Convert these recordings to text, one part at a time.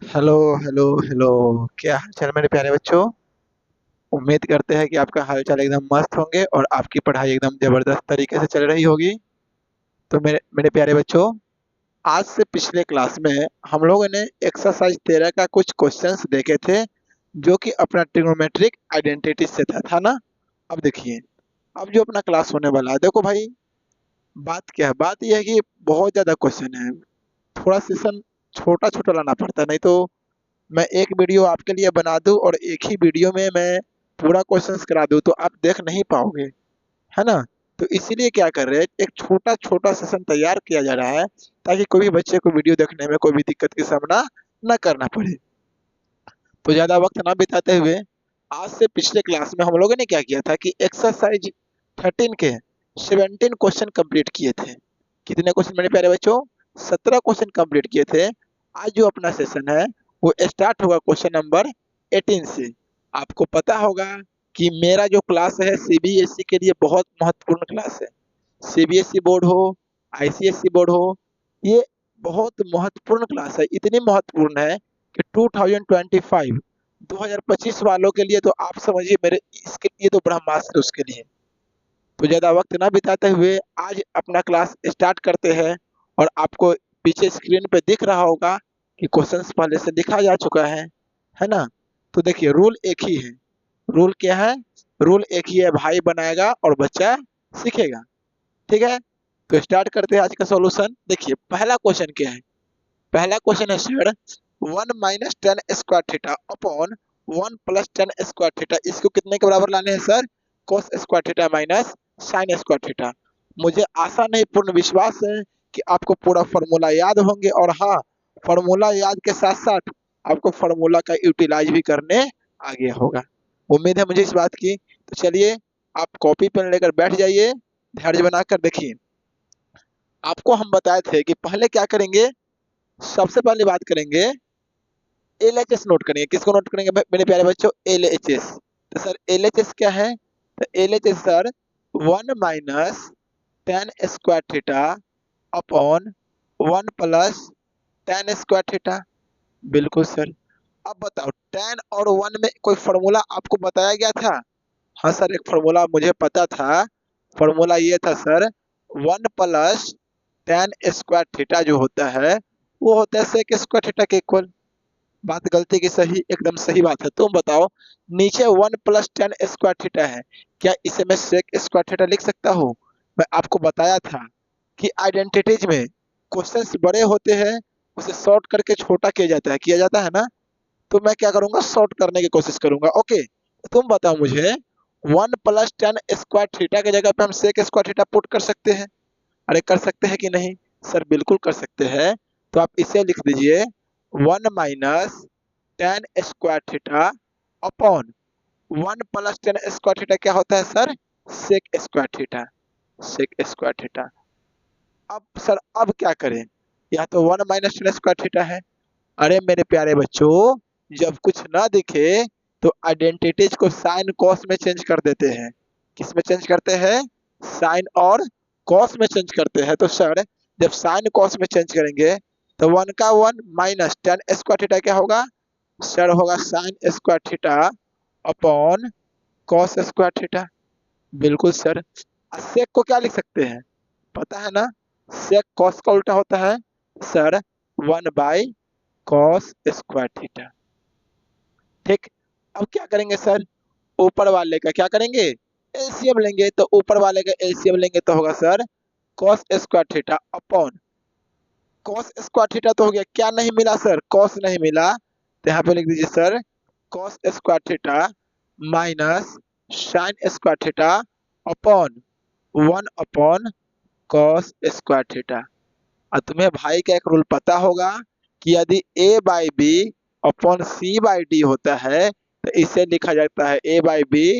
Hello hello hello. क्या हाल चाल मेरे प्यारे बच्चों। उम्मीद करते हैं कि आपका हालचाल एकदम मस्त होंगे और आपकी पढ़ाई एकदम जबरदस्त तरीके से चल रही होगी। तो मेरे मेरे प्यारे बच्चों, आज से पिछले क्लास में हम लोगों ने एक्सरसाइज 13 का कुछ क्वेश्चंस देखे थे, जो कि अपना ट्रिग्नोमेट्रिक आइडेंटिटी से था ना। अब देखिए, अब जो अपना क्लास होने वाला है, देखो भाई, बात क्या है, बात यह है कि बहुत ज्यादा क्वेश्चन है। थोड़ा सेशन छोटा छोटा लाना पड़ता है, नहीं तो मैं एक वीडियो आपके लिए बना दूं और एक ही वीडियो में मैं पूरा क्वेश्चंस करा दूं तो आप देख नहीं पाओगे, है ना। तो इसीलिए क्या कर रहे हैं, एक छोटा छोटा सेशन तैयार किया जा रहा है, ताकि कोई भी बच्चे को वीडियो देखने में कोई भी दिक्कत का सामना न करना पड़े। तो ज्यादा वक्त ना बिताते हुए, आज से पिछले क्लास में हम लोगों ने क्या किया था कि एक्सरसाइज 13 के 17 क्वेश्चन कंप्लीट किए थे। कितने क्वेश्चन मेरे प्यारे बच्चों? 17 क्वेश्चन कंप्लीट किए थे। आज जो अपना सेशन है वो स्टार्ट होगा क्वेश्चन नंबर 18 से। आपको पता होगा कि मेरा जो क्लास है सीबीएसई के लिए बहुत महत्वपूर्ण क्लास है। सीबीएसई बोर्ड हो, आईसीएसई बोर्ड हो, ये बहुत महत्वपूर्ण क्लास है। इतनी महत्वपूर्ण है कि 2025 2025 वालों के लिए तो आप समझिए, मेरे इसके लिए तो ब्रह्मास्त्र उसके लिए। तो ज्यादा वक्त ना बिताते हुए आज अपना क्लास स्टार्ट करते हैं। और आपको पीछे स्क्रीन पे दिख रहा होगा कि क्वेश्चंस पहले से लिखा जा चुका है ना। तो देखिए, रूल एक ही है। रूल क्या है? रूल एक ही है, भाई बनाएगा और बच्चा सीखेगा। ठीक है, तो स्टार्ट करते हैं आज का सॉल्यूशन। देखिए, पहला क्वेश्चन क्या है? पहला क्वेश्चन है sir, 1 - 10 square theta upon 1 + 10 square theta, इसको कितने के बराबर लाने हैं sir? Cos square theta minus sine square theta. मुझे आशा नहीं, पूर्ण विश्वास है कि आपको पूरा फॉर्मूला याद होंगे, और हाँ, फॉर्मूला याद के साथ साथ आपको फॉर्मूला का यूटिलाइज भी करने आ गया होगा। उम्मीद है मुझे इस बात की। तो चलिए, आप कॉपी पेन लेकर बैठ जाइए, धैर्य बनाकर। देखिए, आपको हम बताए थे कि पहले क्या करेंगे। सबसे पहले बात करेंगे, एलएचएस नोट करेंगे। किसको नोट करेंगे मेरे प्यारे बच्चों? एलएचएस। तो सर एलएचएस क्या है? तो LHS sir 1 - 10 square theta upon 1 + 10 square theta. बिल्कुल सर। अब बताओ, 10 और 1 में कोई फॉर्मूला आपको बताया गया था? हाँ सर, एक फॉर्मूला मुझे पता था। फॉर्मूला ये था सर, 1 + 10 स्क्वायर थीटा जो होता है वो होता है सेक स्क्वायर थीटा के इक्वल। बात गलती की सही, एकदम सही बात है। तुम बताओ, नीचे 1 + 10 स्क्वायर थीटा है, क्या इसे मैं सेक स्क्वायर थीटा लिख सकता हूँ? मैं आपको बताया था कि आइडेंटिटीज में क्वेश्चंस बड़े होते हैं, उसे शॉर्ट करके छोटा किया जाता है ना। तो मैं क्या करूंगा, शॉर्ट करने की कोशिश करूंगा। ओके, तो तुम बताओ मुझे, 1 + 10 स्क्वायर थीटा की जगह पे हम सेक स्क्वायर थीटा पुट कर सकते हैं? अरे कर सकते हैं कि नहीं? सर बिल्कुल कर सकते हैं। तो आप इसे लिख दीजिए, 1 - 10 square theta upon 1 + 10 square theta क्या होता है sir? Sec square theta. Sec square theta. अब सर, अब क्या करें? या तो 1 - 10 स्क्वायर थीटा है। अरे मेरे प्यारे बच्चों, जब कुछ ना दिखे तो आइडेंटिटीज को साइन कॉस में चेंज कर देते हैं। किस में चेंज करते हैं? साइन और कॉस में चेंज करते हैं। तो सर, जब साइन कॉस में चेंज करेंगे तो 1 का 1 - 10 स्क्वायर थीटा क्या होगा? सर होगा sign square theta upon cos square theta. बिल्कुल सर। सेक को क्या लिख सकते हैं? पता है ना, सेक कॉस का उल्टा होता है सर, 1/कॉस स्क्वायर थीटा। ठीक। अब क्या करेंगे सर? ऊपर वाले का क्या करेंगे? एलसीएम लेंगे। तो ऊपर वाले का एलसीएम लेंगे तो होगा sir cos square theta upon cos square theta. तो हो गया, क्या नहीं मिला सर? कॉस नहीं मिला, तो यहाँ पे लिख दीजिए sir cos square theta minus sine square theta upon 1 / cos square theta. और तुम्हें भाई का एक रूल पता होगा कि यदि a/b अपॉन c/d होता है तो इसे लिखा जाता है a/b/d/c,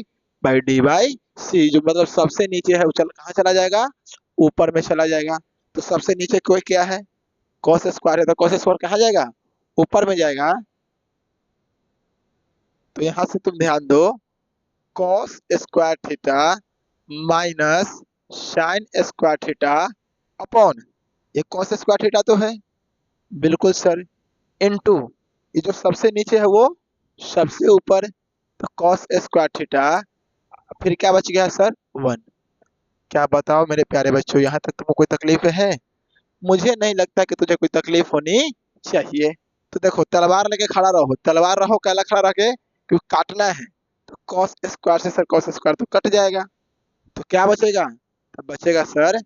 जो मतलब सबसे नीचे है वो कहाँ चला जाएगा? ऊपर में चला जाएगा। तो सबसे नीचे कोई क्या है? कॉस स्क्वायर है, तो कॉस स्क्वायर कहाँ जाएगा? ऊपर में जाएगा। तो यहाँ से तुम ध्यान दो, cos square theta minus sine square theta upon ये कॉस स्क्वायर थीटा तो है, बिल्कुल सर, इनटू ये जो सबसे नीचे है वो सबसे ऊपर, तो कॉस स्क्वायर थीटा, फिर क्या बच गया सर 1। क्या बताओ मेरे प्यारे बच्चों, यहाँ तक तुमको कोई तकलीफ है? मुझे नहीं लगता कि तुझे कोई तकलीफ होनी चाहिए। तो देखो तलवार लेके खड़ा रहो, तलवार रहो कैला खड़ा रह के, क्योंकि काटना है। तो कॉस स्क्वायर से सर कॉस स्क्वायर तो कट जाएगा, तो क्या बचेगा? तो बचेगा sir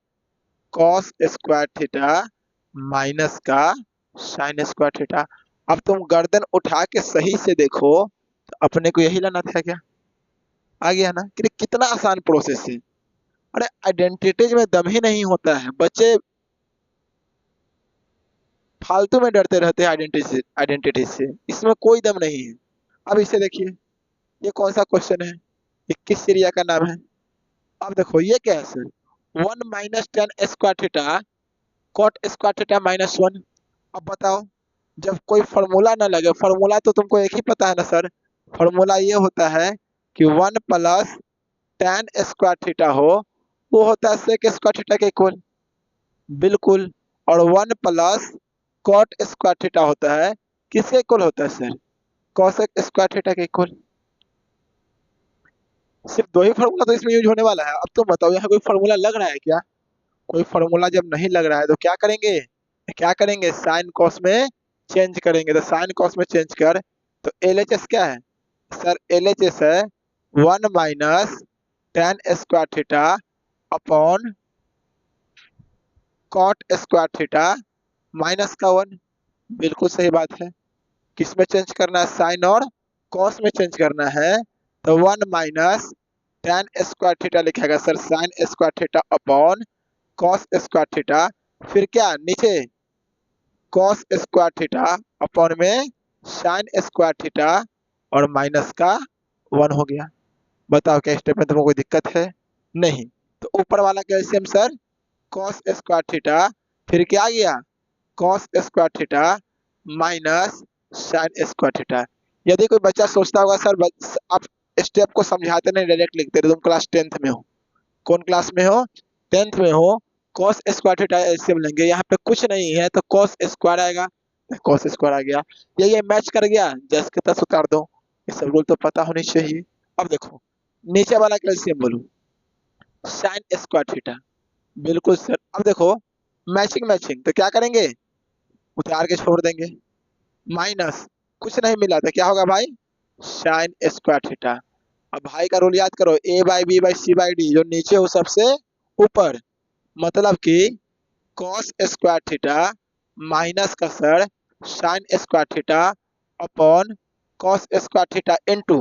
cos square theta minus का साइन स्क्वायर थीटा। अब तुम गर्दन उठा के सही से देखो, तो अपने को यही लाना था क्या? आ गया ना कि कितना आसान प्रोसेस है। अरे आइडेंटिटीज में दम ही नहीं होता है, बच्चे फालतू में डरते रहते हैं आइडेंटिटी से, इसमें कोई दम नहीं है। अब इसे देखिए, ये कौन सा क्वेश्चन है, ये किस सीरिया का नाम है? अब देखो ये क्या है sir, 1 - tan square theta cot square theta -1। अब बताओ, जब कोई फॉर्मूला ना लगे, फॉर्मूला तो तुमको एक ही पता है ना सर, फॉर्मूला ये होता है कि 1 + tan स्क्वायर थीटा हो, वो होता है सेक स्क्वायर थीटा के इक्वल, बिल्कुल। और 1 + कॉट स्क्वायर थीटा होता है, किसके इक्वल होता है सर? कॉसेक स्क्वायर थीटा के इक्वल। सिर्फ दो ही फार्मूला तो इसमें यूज होने वाला है। अब तुम बताओ यहाँ कोई फार्मूला लग रहा है क्या? कोई फार्मूला जब नहीं लग रहा है तो क्या करेंगे? क्या करेंगे, साइन कॉस में चेंज करेंगे। तो साइन कॉस में चेंज कर, तो एल एच एस क्या है सर? एल एच एस है 1 - tan square theta upon cot square theta -1। बिल्कुल सही बात है। किस में चेंज करना है? साइन और कॉस में चेंज करना है। तो 1 - tan स्क्वायर थीटा लिखेगा sir sine square theta upon cos square theta, फिर क्या नीचे कॉस स्क्वायर थीटा अपॉन में साइन स्क्वायर थीटा और माइनस का 1 हो गया। बताओ क्या स्टेप में तुमको कोई दिक्कत है? नहीं। तो ऊपर वाला calcium sir cos square theta, फिर क्या आ गया cos square theta minus sine square theta. यदि कोई बच्चा सोचता होगा सर आप स्टेप को समझाते नहीं डायरेक्ट लिखते रहे, तुम क्लास 10th में हो। कौन क्लास में हो? 10th में हो। कॉस स्क्वायर थीटा एलसीएम लेंगे, यहाँ पे कुछ नहीं है तो कॉस स्क्वायर आएगा, कॉस स्क्वायर आ गया। ये मैच कर गया, जस के तस उतार दो। ये सब रूल तो पता होनी चाहिए। अब देखो नीचे वाला कैल्शियम बोलो साइन स्क्वायर थीटा, बिल्कुल सर। अब देखो मैचिंग मैचिंग, तो क्या करेंगे? उतार के छोड़ देंगे, माइनस कुछ नहीं मिला तो क्या होगा भाई? Sine square theta. अब भाई का रूल याद करो, A by B by C by D, जो नीचे हो सबसे ऊपर, मतलब कि कॉस स्क्वायर थीटा माइनस का sir sine square theta upon cos square theta into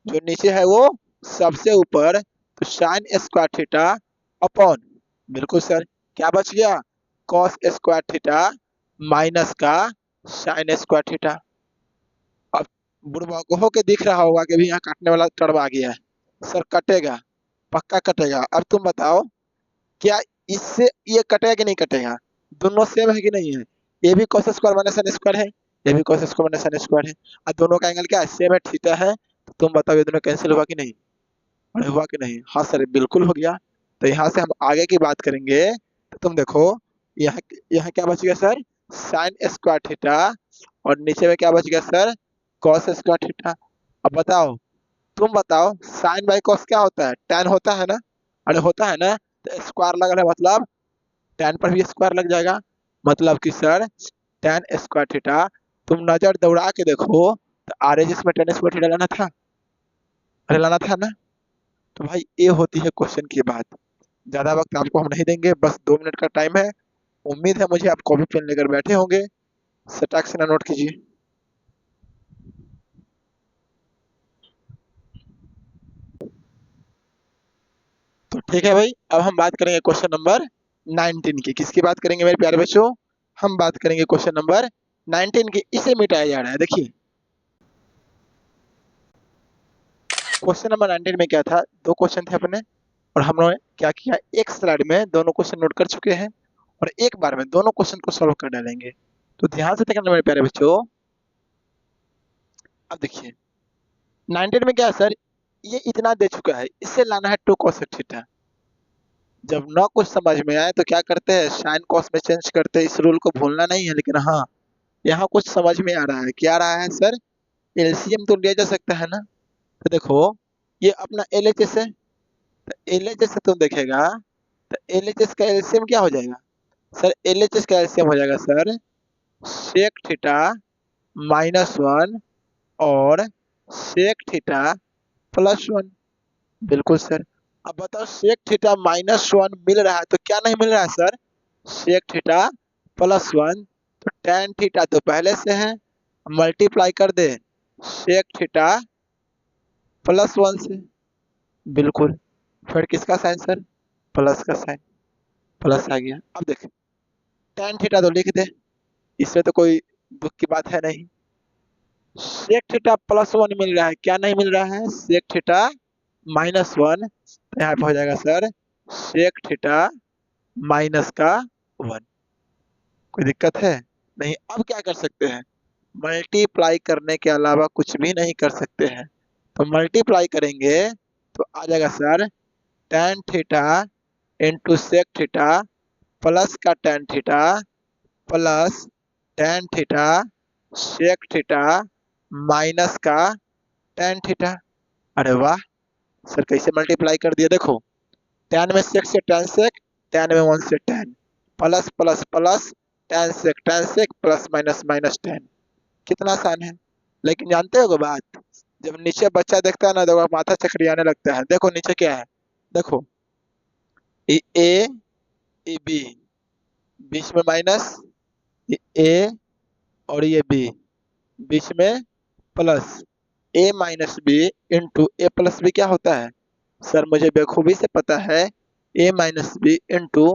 जो नीचे है वो सबसे ऊपर, तो साइन स्क्वायर थीटा अपॉन, बिल्कुल सर, क्या बच गया? कॉस स्क्वायर थीटा माइनस का साइन स्क्वायर थीटा। अब बुढ़वा को होके दिख रहा होगा कि भी यहाँ काटने वाला टर्म आ गया है। सर कटेगा, पक्का कटेगा। अब तुम बताओ क्या इससे ये कटेगा कि नहीं कटेगा? दोनों सेम है कि नहीं है? ये भी cos square minus sin square है, ये भी cos square minus sin square है, और दोनों का एंगल क्या है? सेम है, थीटा है। तो तुम बताओ ये दोनों कैंसिल हुआ कि नहीं? अरे हुआ कि नहीं? हाँ सर बिल्कुल हो गया। तो यहाँ से हम आगे की बात करेंगे। तो तुम देखो यहाँ यहाँ क्या बच गया सर? साइन स्क्वायर थीटा, और नीचे में क्या बच गया सर? Cos square theta. अब बताओ, तुम बताओ साइन बाई कॉस क्या होता है? tan होता है ना? अरे होता है ना? तो स्क्वायर लग रहा है, मतलब tan पर भी स्क्वायर लग जाएगा, मतलब कि सर tan स्क्वायर थीटा। तुम नजर दौड़ा के देखो, तो आर एज इसमें tan स्क्वायर थीटा लाना था, अरे लाना था ना? तो भाई ये होती है क्वेश्चन की बात। ज्यादा वक्त आपको हम नहीं देंगे, बस 2 मिनट का टाइम है। उम्मीद है मुझे आप कॉपी पेन लेकर बैठे होंगे, सटाक से ना नोट कीजिए। तो ठीक है भाई, अब हम बात करेंगे क्वेश्चन नंबर 19 की। किसकी बात करेंगे मेरे प्यारे बच्चों? हम बात करेंगे क्वेश्चन नंबर 19 की। इसे मिटाया जा रहा है, देखिए क्वेश्चन नंबर 19 में क्या था, दो क्वेश्चन थे अपने, और हम लोगों ने क्या किया, एक स्लाइड में दोनों क्वेश्चन नोट कर चुके हैं, और एक बार में दोनों क्वेश्चन को सॉल्व कर डालेंगे। तो ध्यान से देखना मेरे प्यारे बच्चों। अब देखिए 19 में क्या है सर, ये इतना दे चुका है, इससे लाना है 2 cos थीटा। जब ना कुछ समझ में आए तो क्या करते हैं, साइन कॉस में चेंज करते हैं। इस रूल को भूलना नहीं है। लेकिन हाँ, यहाँ कुछ समझ में आ रहा है। क्या आ रहा है सर? एलसीएम तो लिया जा सकता है ना। तो देखो, ये अपना एलएचएस है। तो एलएचएस से तुम देखेगा, तो एलएचएस का एलसीएम क्या हो जाएगा सर? एलएचएस का एलसीएम हो जाएगा सर सेक थीटा -1 और सेक थीटा +1। बिल्कुल सर। अब बताओ, सेक थीटा -1 मिल रहा है तो क्या नहीं मिल रहा है सर? Sec theta +1। तो tan थीटा तो पहले से है, मल्टीप्लाई कर दे सेक थीटा +1 से। बिल्कुल। फिर किसका साइन सर? प्लस का साइन। प्लस आ गया। अब देख, tan थीटा तो लिख दे, इसमें तो कोई दुख की बात है नहीं। सेक थीटा +1 मिल रहा है, क्या नहीं मिल रहा है? Sec theta -1। तो यहाँ पे हो जाएगा सर सेक थीटा माइनस का 1। कोई दिक्कत है नहीं। अब क्या कर सकते हैं? मल्टीप्लाई करने के अलावा कुछ भी नहीं कर सकते हैं। तो मल्टीप्लाई करेंगे तो आ जाएगा sir tan theta into sec theta plus का tan theta plus tan theta sec theta minus का tan थीटा। अरे वाह सर, कैसे मल्टीप्लाई कर दिया देखो। tan में सेक से tan सेक, tan में 1 से tan, plus plus plus tan sec plus minus minus tan। कितना आसान है। लेकिन जानते हो बात, जब नीचे बच्चा देखता है ना तो माथा चकरियाने लगता है। देखो नीचे क्या है, देखो ये ए, ये बी, बीच में माइनस, ये ए और ये बी, बीच में plus. A minus B into A plus B क्या होता है सर? मुझे बेखूबी से पता है। A minus B into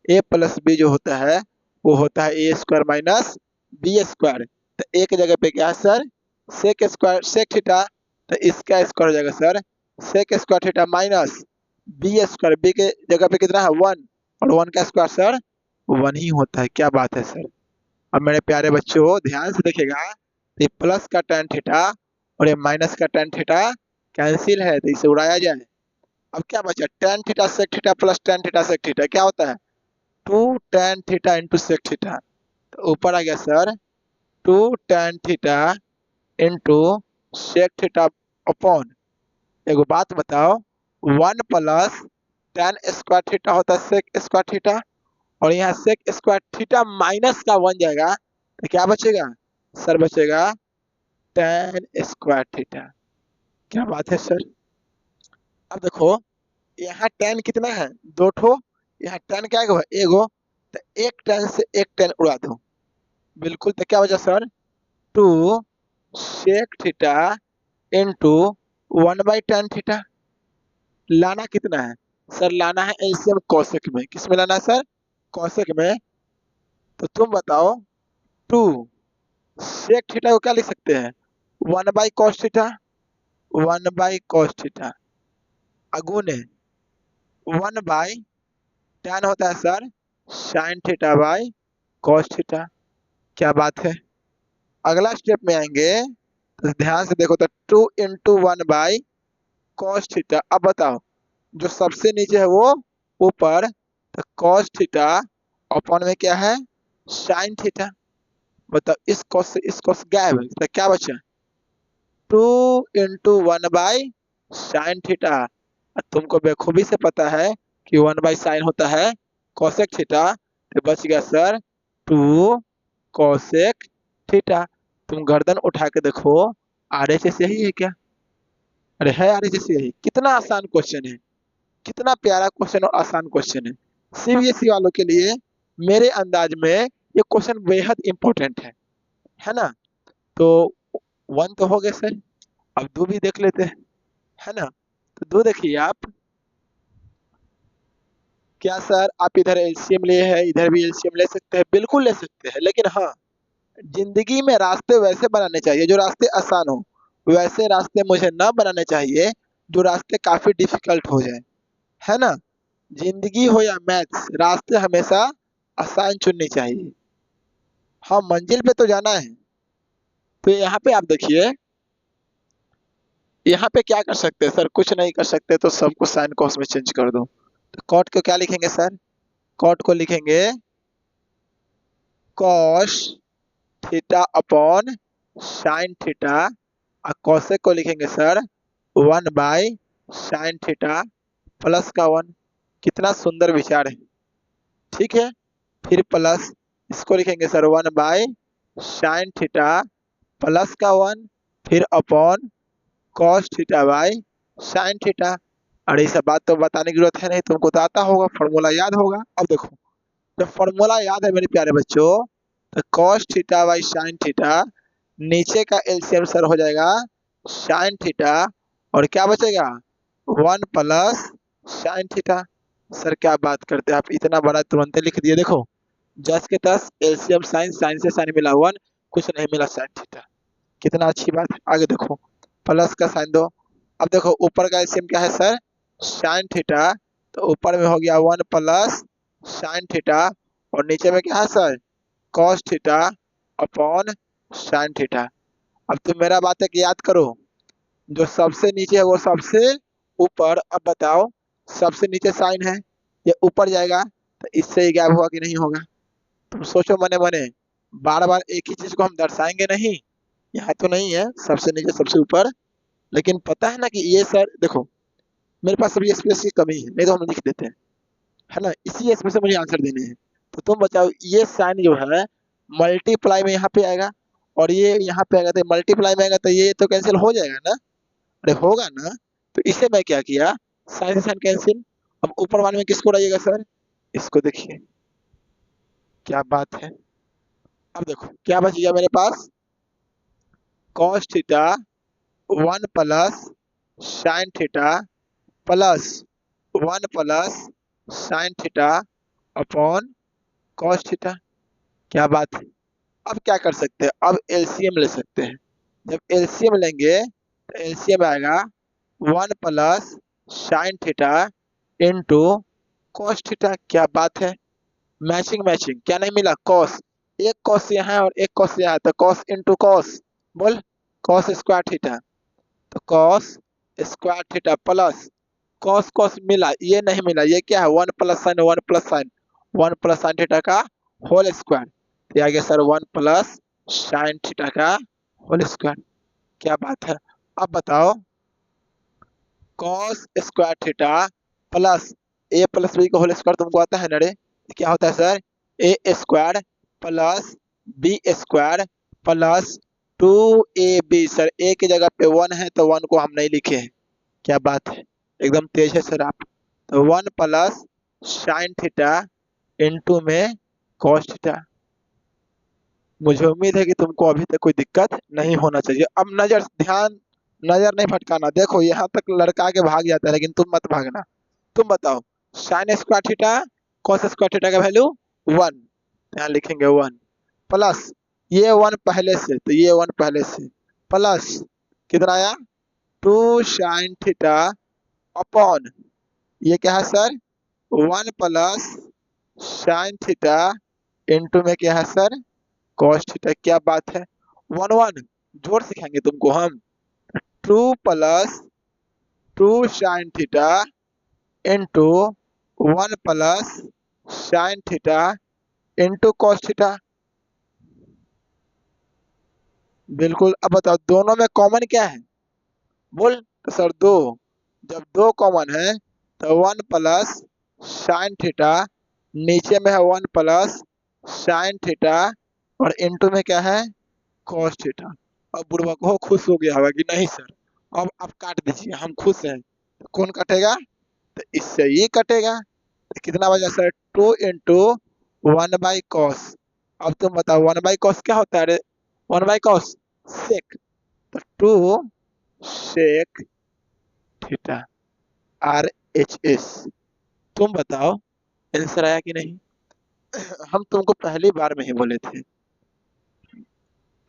A plus B जो होता है वो होता है A square minus B square. तो एक जगह पे क्या है sir? Sec square sec theta. तो इसका स्क्वायर हो जाएगा sir sec square theta minus B square. B के जगह पे कितना है? 1। और 1 का स्क्वायर सर 1 ही होता है। क्या बात है सर। अब मेरे प्यारे बच्चों ध्यान से देखेगा, ये प्लस का tan थीटा और ये माइनस का tan थीटा कैंसिल है तो इसे उड़ाया जाए। अब क्या बचा? tan theta sec theta plus tan theta sec theta क्या होता है? 2 tan theta into sec theta. तो ऊपर आ गया sir 2 tan theta into sec theta upon, एगो बात बताओ, 1 प्लस tan स्क्वायर थीटा होता है सेक स्क्वायर थीटा, और यहाँ सेक स्क्वायर थीटा माइनस का 1 जाएगा तो क्या बचेगा सर? बचेगा tan स्क्वायर थीटा। क्या बात है सर। अब देखो, यहाँ tan कितना है? 2 ठो। यहाँ tan क्या है? एगो। तो एक tan से एक tan उड़ा दो। बिल्कुल। तो क्या बचा sir? 2 sec theta into 1/tan theta. लाना कितना है सर? लाना है एलसीएम कोसेक में। किस में लाना है सर? कोसेक में। तो तुम बताओ, 2 सेक थीटा को क्या लिख सकते हैं? 1/cos theta. 1/cos theta अगुने 1/tan होता है sir sine theta by cos theta. क्या बात है। अगला स्टेप में आएंगे तो ध्यान से देखो, तो 2 इंटू 1/cos थीटा। अब बताओ, जो सबसे नीचे है वो ऊपर, तो cos थीटा अपॉन में क्या है? Sine theta. बताओ, इस cos से इस cos गायब है तो क्या बचा? 2 इंटू 1/साइन थीटा। तुमको बेखूबी से पता है कि 1/साइन होता है कोसेक थीटा। तो बच गया सर 2 कोसेक थीटा। तुम गर्दन उठा के देखो, आरएचएस यही है क्या? अरे है, आरएचएस यही। कितना आसान क्वेश्चन है, कितना प्यारा क्वेश्चन और आसान क्वेश्चन है। सीबीएसई वालों के लिए मेरे अंदाज में ये क्वेश्चन बेहद इंपॉर्टेंट है ना। तो 1 तो हो गए सर। अब 2 भी देख लेते हैं, है ना। तो 2 देखिए आप, क्या सर आप इधर एलसीएम लिए है, इधर भी एलसीएम ले सकते हैं? बिल्कुल ले सकते हैं। लेकिन हाँ, जिंदगी में रास्ते वैसे बनाने चाहिए जो रास्ते आसान हो। वैसे रास्ते मुझे ना बनाने चाहिए जो रास्ते काफी डिफिकल्ट हो जाए, है ना। जिंदगी हो या मैथ्स, रास्ते हमेशा आसान चुननी चाहिए। हाँ, मंजिल पे तो जाना है। तो यहाँ पे आप देखिए, यहाँ पे क्या कर सकते हैं सर? कुछ नहीं कर सकते, तो सबको साइन कॉस में चेंज कर दो। कॉट को क्या लिखेंगे सर? कॉट को लिखेंगे cos theta upon sine theta, और कॉसेक को लिखेंगे सर 1/साइन थीटा प्लस का 1। कितना सुंदर विचार है, ठीक है। फिर प्लस इसको लिखेंगे सर 1/साइन थीटा प्लस का 1, फिर upon cos theta by sine theta. अरे ये सब बात तो बताने की जरूरत है नहीं, तुमको तो आता होगा, फॉर्मूला याद होगा। अब देखो, जब फॉर्मूला याद है मेरे प्यारे बच्चों, तो cos theta by sine theta, नीचे का एलसीएम सर हो जाएगा साइन थीटा, और क्या बचेगा 1 प्लस साइन थीटा। सर क्या बात करते हैं आप, इतना बड़ा तुरंत लिख दिए। देखो, जस के तस एलसीएम साइन, साइन से साइन मिला 1, कुछ नहीं मिला साइन थीटा। कितना अच्छी बात है। आगे देखो, प्लस का साइन दो। अब देखो ऊपर का एलसीएम क्या है सर, साइन थीटा, तो ऊपर में हो गया 1 प्लस साइन थीटा, और नीचे में क्या है sir, cos theta upon sine theta. अब तुम मेरा बात है कि याद करो, जो सबसे नीचे है वो सबसे ऊपर। अब बताओ, सबसे नीचे साइन है, ये ऊपर जाएगा, तो इससे ही गैप होगा कि नहीं होगा? तुम सोचो मने मने, बार बार एक ही चीज को हम दर्शाएंगे नहीं। यहाँ तो नहीं है सबसे नीचे सबसे ऊपर, लेकिन पता है ना कि ये सर देखो, मेरे पास अभी स्पेस की कमी है, नहीं तो हम लिख देते हैं, है ना। इसी स्पेस से मुझे आंसर देने हैं। तो तुम बताओ, ये साइन जो है मल्टीप्लाई में यहाँ पे आएगा, और ये यहाँ पे आएगा, तो मल्टीप्लाई में आएगा, तो ये तो कैंसिल हो जाएगा ना। अरे होगा ना। तो इसे मैं क्या किया, साइन से साइन कैंसिल। अब ऊपर वाले में किसको रहिएगा सर, इसको देखिए, क्या बात है। अब देखो क्या बच गया मेरे पास, cos theta 1 plus sine theta plus 1 plus sine theta upon cos theta. क्या बात है। अब क्या कर सकते हैं, अब एलसीएम ले सकते हैं। जब एलसीएम लेंगे तो एलसीएम आएगा 1 plus sine theta into cos theta. क्या बात है, मैचिंग मैचिंग। क्या नहीं मिला, कॉस, एक कॉस यहाँ है और एक कॉस यहाँ है, तो कॉस इंटू कॉस, बोल कॉस स्क्वायर थीटा। तो cos square theta plus cos cos मिला, ये नहीं मिला, ये क्या है 1 plus sign 1 plus sine theta का होल स्क्वायर। तो आ गया सर 1 प्लस साइन थीटा का होल स्क्वायर। क्या बात है। अब बताओ, कॉस स्क्वायर थीटा प्लस ए प्लस बी का होल स्क्वायर तुमको आता है ना रे, क्या होता है sir, A square plus B square plus 2ab। Sir A की जगह पे 1 है तो 1 को हम नहीं लिखे हैं। क्या बात है, एकदम तेज है सर आप। तो 1 प्लस साइन थीटा इंटू में कॉस थीटा। मुझे उम्मीद है कि तुमको अभी तक कोई दिक्कत नहीं होना चाहिए। अब नजर ध्यान, नजर नहीं भटकाना। देखो यहाँ तक लड़का आके भाग जाता है, लेकिन तुम मत भागना। तुम बताओ, sign square theta cos square theta का वैल्यू 1, यहाँ लिखेंगे 1 प्लस ये 1 पहले से, तो ये 1 पहले से प्लस कितना आया 2 साइन थीटा अपॉन ये क्या है sir 1 plus sine theta into में क्या है सर कॉस थीटा। क्या बात है, 1 1 जोड़ सिखाएंगे तुमको हम। 2 plus 2 sine theta into 1 plus sine theta into cos theta. बिल्कुल। अब बताओ दोनों में कॉमन क्या है, बोल। तो सर दो, जब दो कॉमन है तो 1 प्लस साइन थीटा, नीचे में है 1 प्लस साइन थीटा, और इंटू में क्या है कॉस थीटा। अब बुढ़वा को खुश हो गया होगा कि नहीं सर, अब आप काट दीजिए, हम खुश हैं। तो कौन कटेगा, तो इससे ये कटेगा। तो कितना बचा सर 2 इंटू 1/कॉस। अब तुम बताओ 1/कॉस क्या होता है, अरे 1/कॉस सेक, तो 2 सेक थीटा RHS। तुम बताओ आंसर आया कि नहीं। हम तुमको पहली बार में ही बोले थे,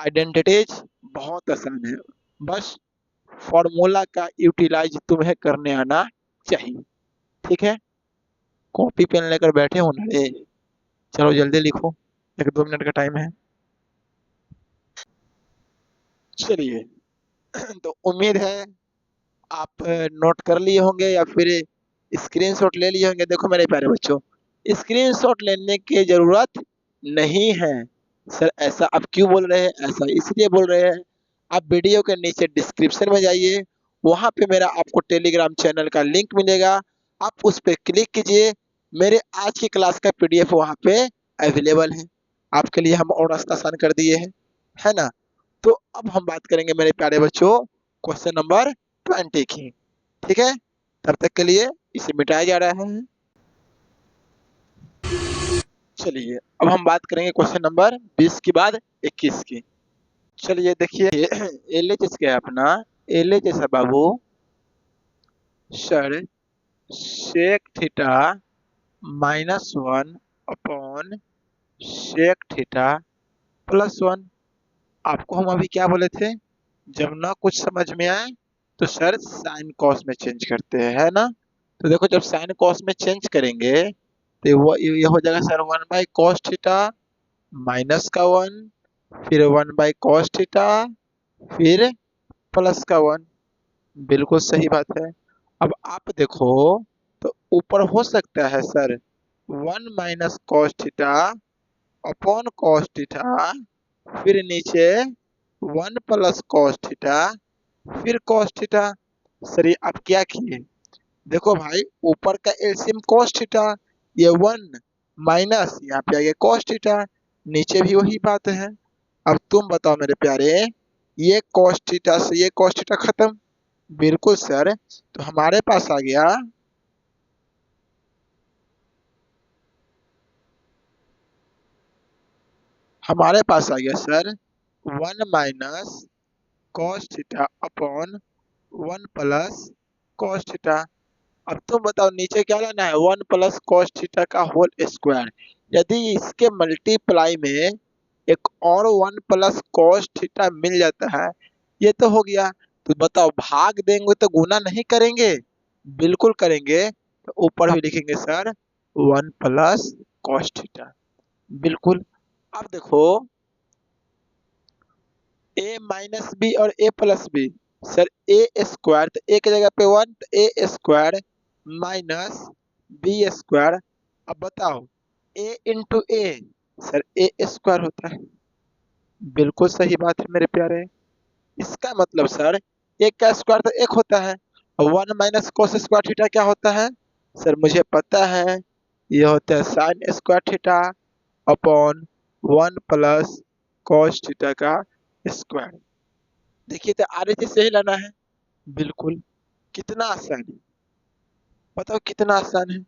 आइडेंटिटीज बहुत आसान है, बस फॉर्मूला का यूटिलाइज तुम्हें करने आना चाहिए, ठीक है। कॉपी पेन लेकर बैठे हो ना रे, चलो जल्दी लिखो, 1 2 मिनट का टाइम है। चलिए, तो उम्मीद है आप नोट कर लिए होंगे, या फिर स्क्रीनशॉट ले लिए होंगे। देखो मेरे प्यारे बच्चों, स्क्रीनशॉट लेने की जरूरत नहीं है। सर ऐसा आप क्यों बोल रहे हैं? ऐसा इसलिए बोल रहे हैं, आप वीडियो के नीचे डिस्क्रिप्शन में जाइए, वहां पे मेरा आपको टेलीग्राम चैनल का लिंक मिलेगा, आप उस पर क्लिक कीजिए। मेरे आज की क्लास का पीडीएफ वहां पे अवेलेबल है। आपके लिए हम और रास्ता आसान कर दिए हैं, है ना। तो अब हम बात करेंगे मेरे प्यारे बच्चों क्वेश्चन नंबर 20 की। ठीक है, तब तक के लिए इसे मिटाया जा रहा है। चलिए अब हम बात करेंगे क्वेश्चन नंबर 20 के बाद 21 की। चलिए देखिए, एलएचएस क्या है अपना? एलएचएस है बाबू sir sec theta -1 upon sec theta +1। आपको हम अभी क्या बोले थे? जब ना कुछ समझ में आए तो सर साइन कॉस में चेंज करते हैं, है ना। तो देखो जब साइन कॉस में चेंज करेंगे तो वो ये हो जाएगा सर 1/cos थीटा -1, फिर 1/cos थीटा, फिर +1। बिल्कुल सही बात है। अब आप देखो तो ऊपर हो सकता है sir 1 - cos theta upon cos theta, फिर नीचे 1 + cos थीटा, फिर cos थीटा। सर ये आप क्या किए? देखो भाई, ऊपर का एलसीएम cos थीटा, ये 1 माइनस यहाँ पे आ गया cos थीटा, नीचे भी वही बात है। अब तुम बताओ मेरे प्यारे, ये cos थीटा से ये cos थीटा खत्म। बिल्कुल सर, तो हमारे पास आ गया sir 1 - cos theta upon 1 + cos theta. अब तुम बताओ नीचे क्या लाना है? 1 + cos थीटा का होल स्क्वायर। यदि इसके मल्टीप्लाई में एक और 1 + cos थीटा मिल जाता है, ये तो हो गया। तो बताओ भाग देंगे तो गुना नहीं करेंगे? बिल्कुल करेंगे। तो ऊपर भी लिखेंगे सर 1 + cos थीटा। बिल्कुल। अब देखो a - b और a + b, sir A square, तो एक जगह पे 1, तो ए स्क्वायर -b²। अब बताओ a into A, sir A square होता है। बिल्कुल सही बात है मेरे प्यारे। इसका मतलब सर एक का स्क्वायर तो एक होता है, और 1 - cos² थीटा क्या होता है? सर मुझे पता है, ये होता है sin² theta upon 1 + cos theta का स्क्वायर। देखिए तो आरएचएस यही लाना है। बिल्कुल। कितना आसान है, बताओ कितना आसान है।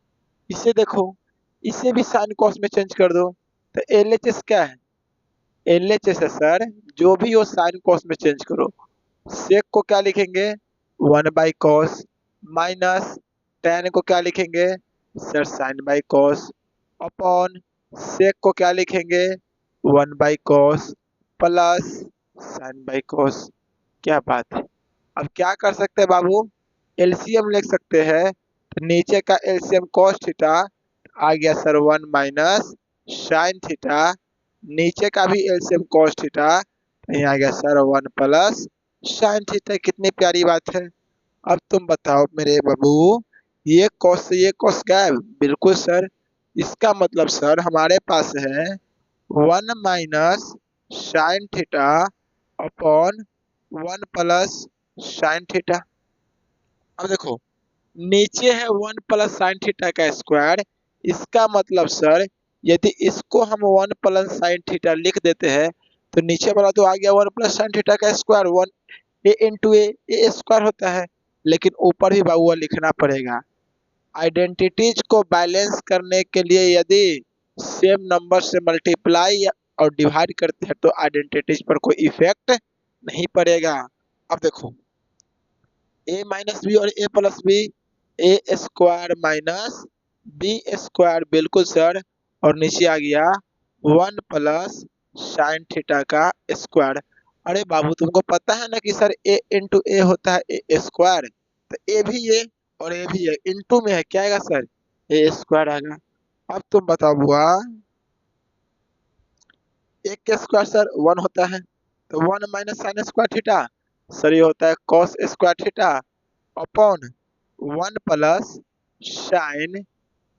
इसे देखो, इसे भी साइन कॉस में चेंज कर दो। तो एलएचएस क्या है? एलएचएस है सर, जो भी हो साइन कॉस में चेंज करो। सेक को क्या लिखेंगे? 1/cos, माइनस tan को क्या लिखेंगे? सर sin/cos, अपॉन सेक को क्या लिखेंगे? 1/cos plus sin/cos। क्या बात है। अब क्या कर सकते हैं बाबू? एलसीएम लिख सकते हैं। तो नीचे का एलसीएम cos थीटा आ गया सर 1 - sin थीटा, नीचे का भी एलसीएम cos थीटा, तो यहाँ आ गया सर 1 + sin थीटा। कितनी प्यारी बात है। अब तुम बताओ मेरे बाबू, ये cos से ये cos गायब? बिल्कुल सर। इसका मतलब सर हमारे पास है 1 - sin theta upon 1 + sin theta. अब देखो नीचे है 1 + sin थीटा का स्क्वायर। इसका मतलब सर यदि इसको हम 1 + sin थीटा लिख देते हैं, तो नीचे वाला तो आ गया 1 + sin थीटा का स्क्वायर, 1 a स्क्वायर होता है। लेकिन ऊपर भी बाबू लिखना पड़ेगा। आइडेंटिटीज को बैलेंस करने के लिए यदि सेम नंबर से मल्टीप्लाई और डिवाइड करते हैं तो आइडेंटिटीज पर कोई इफेक्ट नहीं पड़ेगा। अब देखो a - b और a + b, a² - b²। बिल्कुल सर। और नीचे आ गया 1 + sin थीटा का स्क्वायर। अरे बाबू तुमको पता है ना कि सर a इंटू ए होता है ए स्क्वायर, तो ए भी ये और ए भी ये इंटू में है, क्या आएगा सर? ए स्क्वायर आएगा। अब तुम बताओ बुआ, एक का स्क्वायर सर 1 होता है, तो 1 - sin² थीटा, सर ये होता है cos² theta upon 1 + sign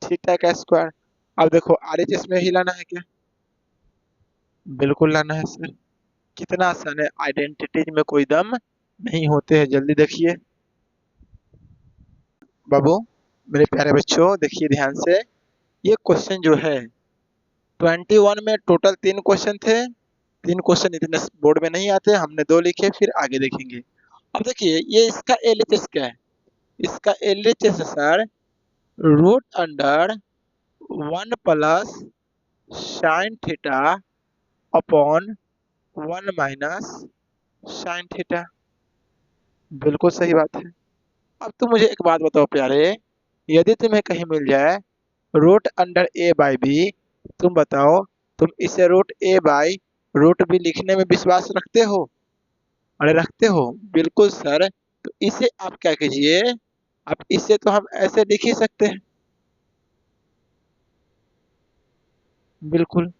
theta का स्क्वायर। अब देखो आरएचएस में ही लाना है क्या? बिल्कुल लाना है सर। कितना आसान है, आइडेंटिटीज में कोई दम नहीं होते हैं। जल्दी देखिए बाबू, मेरे प्यारे बच्चों देखिए ध्यान से। ये क्वेश्चन जो है 21 में टोटल 3 क्वेश्चन थे। 3 क्वेश्चन इतने बोर्ड में नहीं आते, हमने 2 लिखे, फिर आगे देखेंगे। अब देखिए ये इसका एलएचएस क्या है? इसका एलएचएस है sir root under 1 plus sine theta upon 1 minus sine theta. बिल्कुल सही बात है। अब तुम मुझे एक बात बताओ प्यारे, यदि तुम्हें कहीं मिल जाए root under A by B, तुम बताओ तुम इसे root A by root B लिखने में विश्वास रखते हो? अरे रखते हो, बिल्कुल सर। तो इसे आप क्या कीजिए, आप इसे तो हम ऐसे लिख ही सकते हैं। बिल्कुल।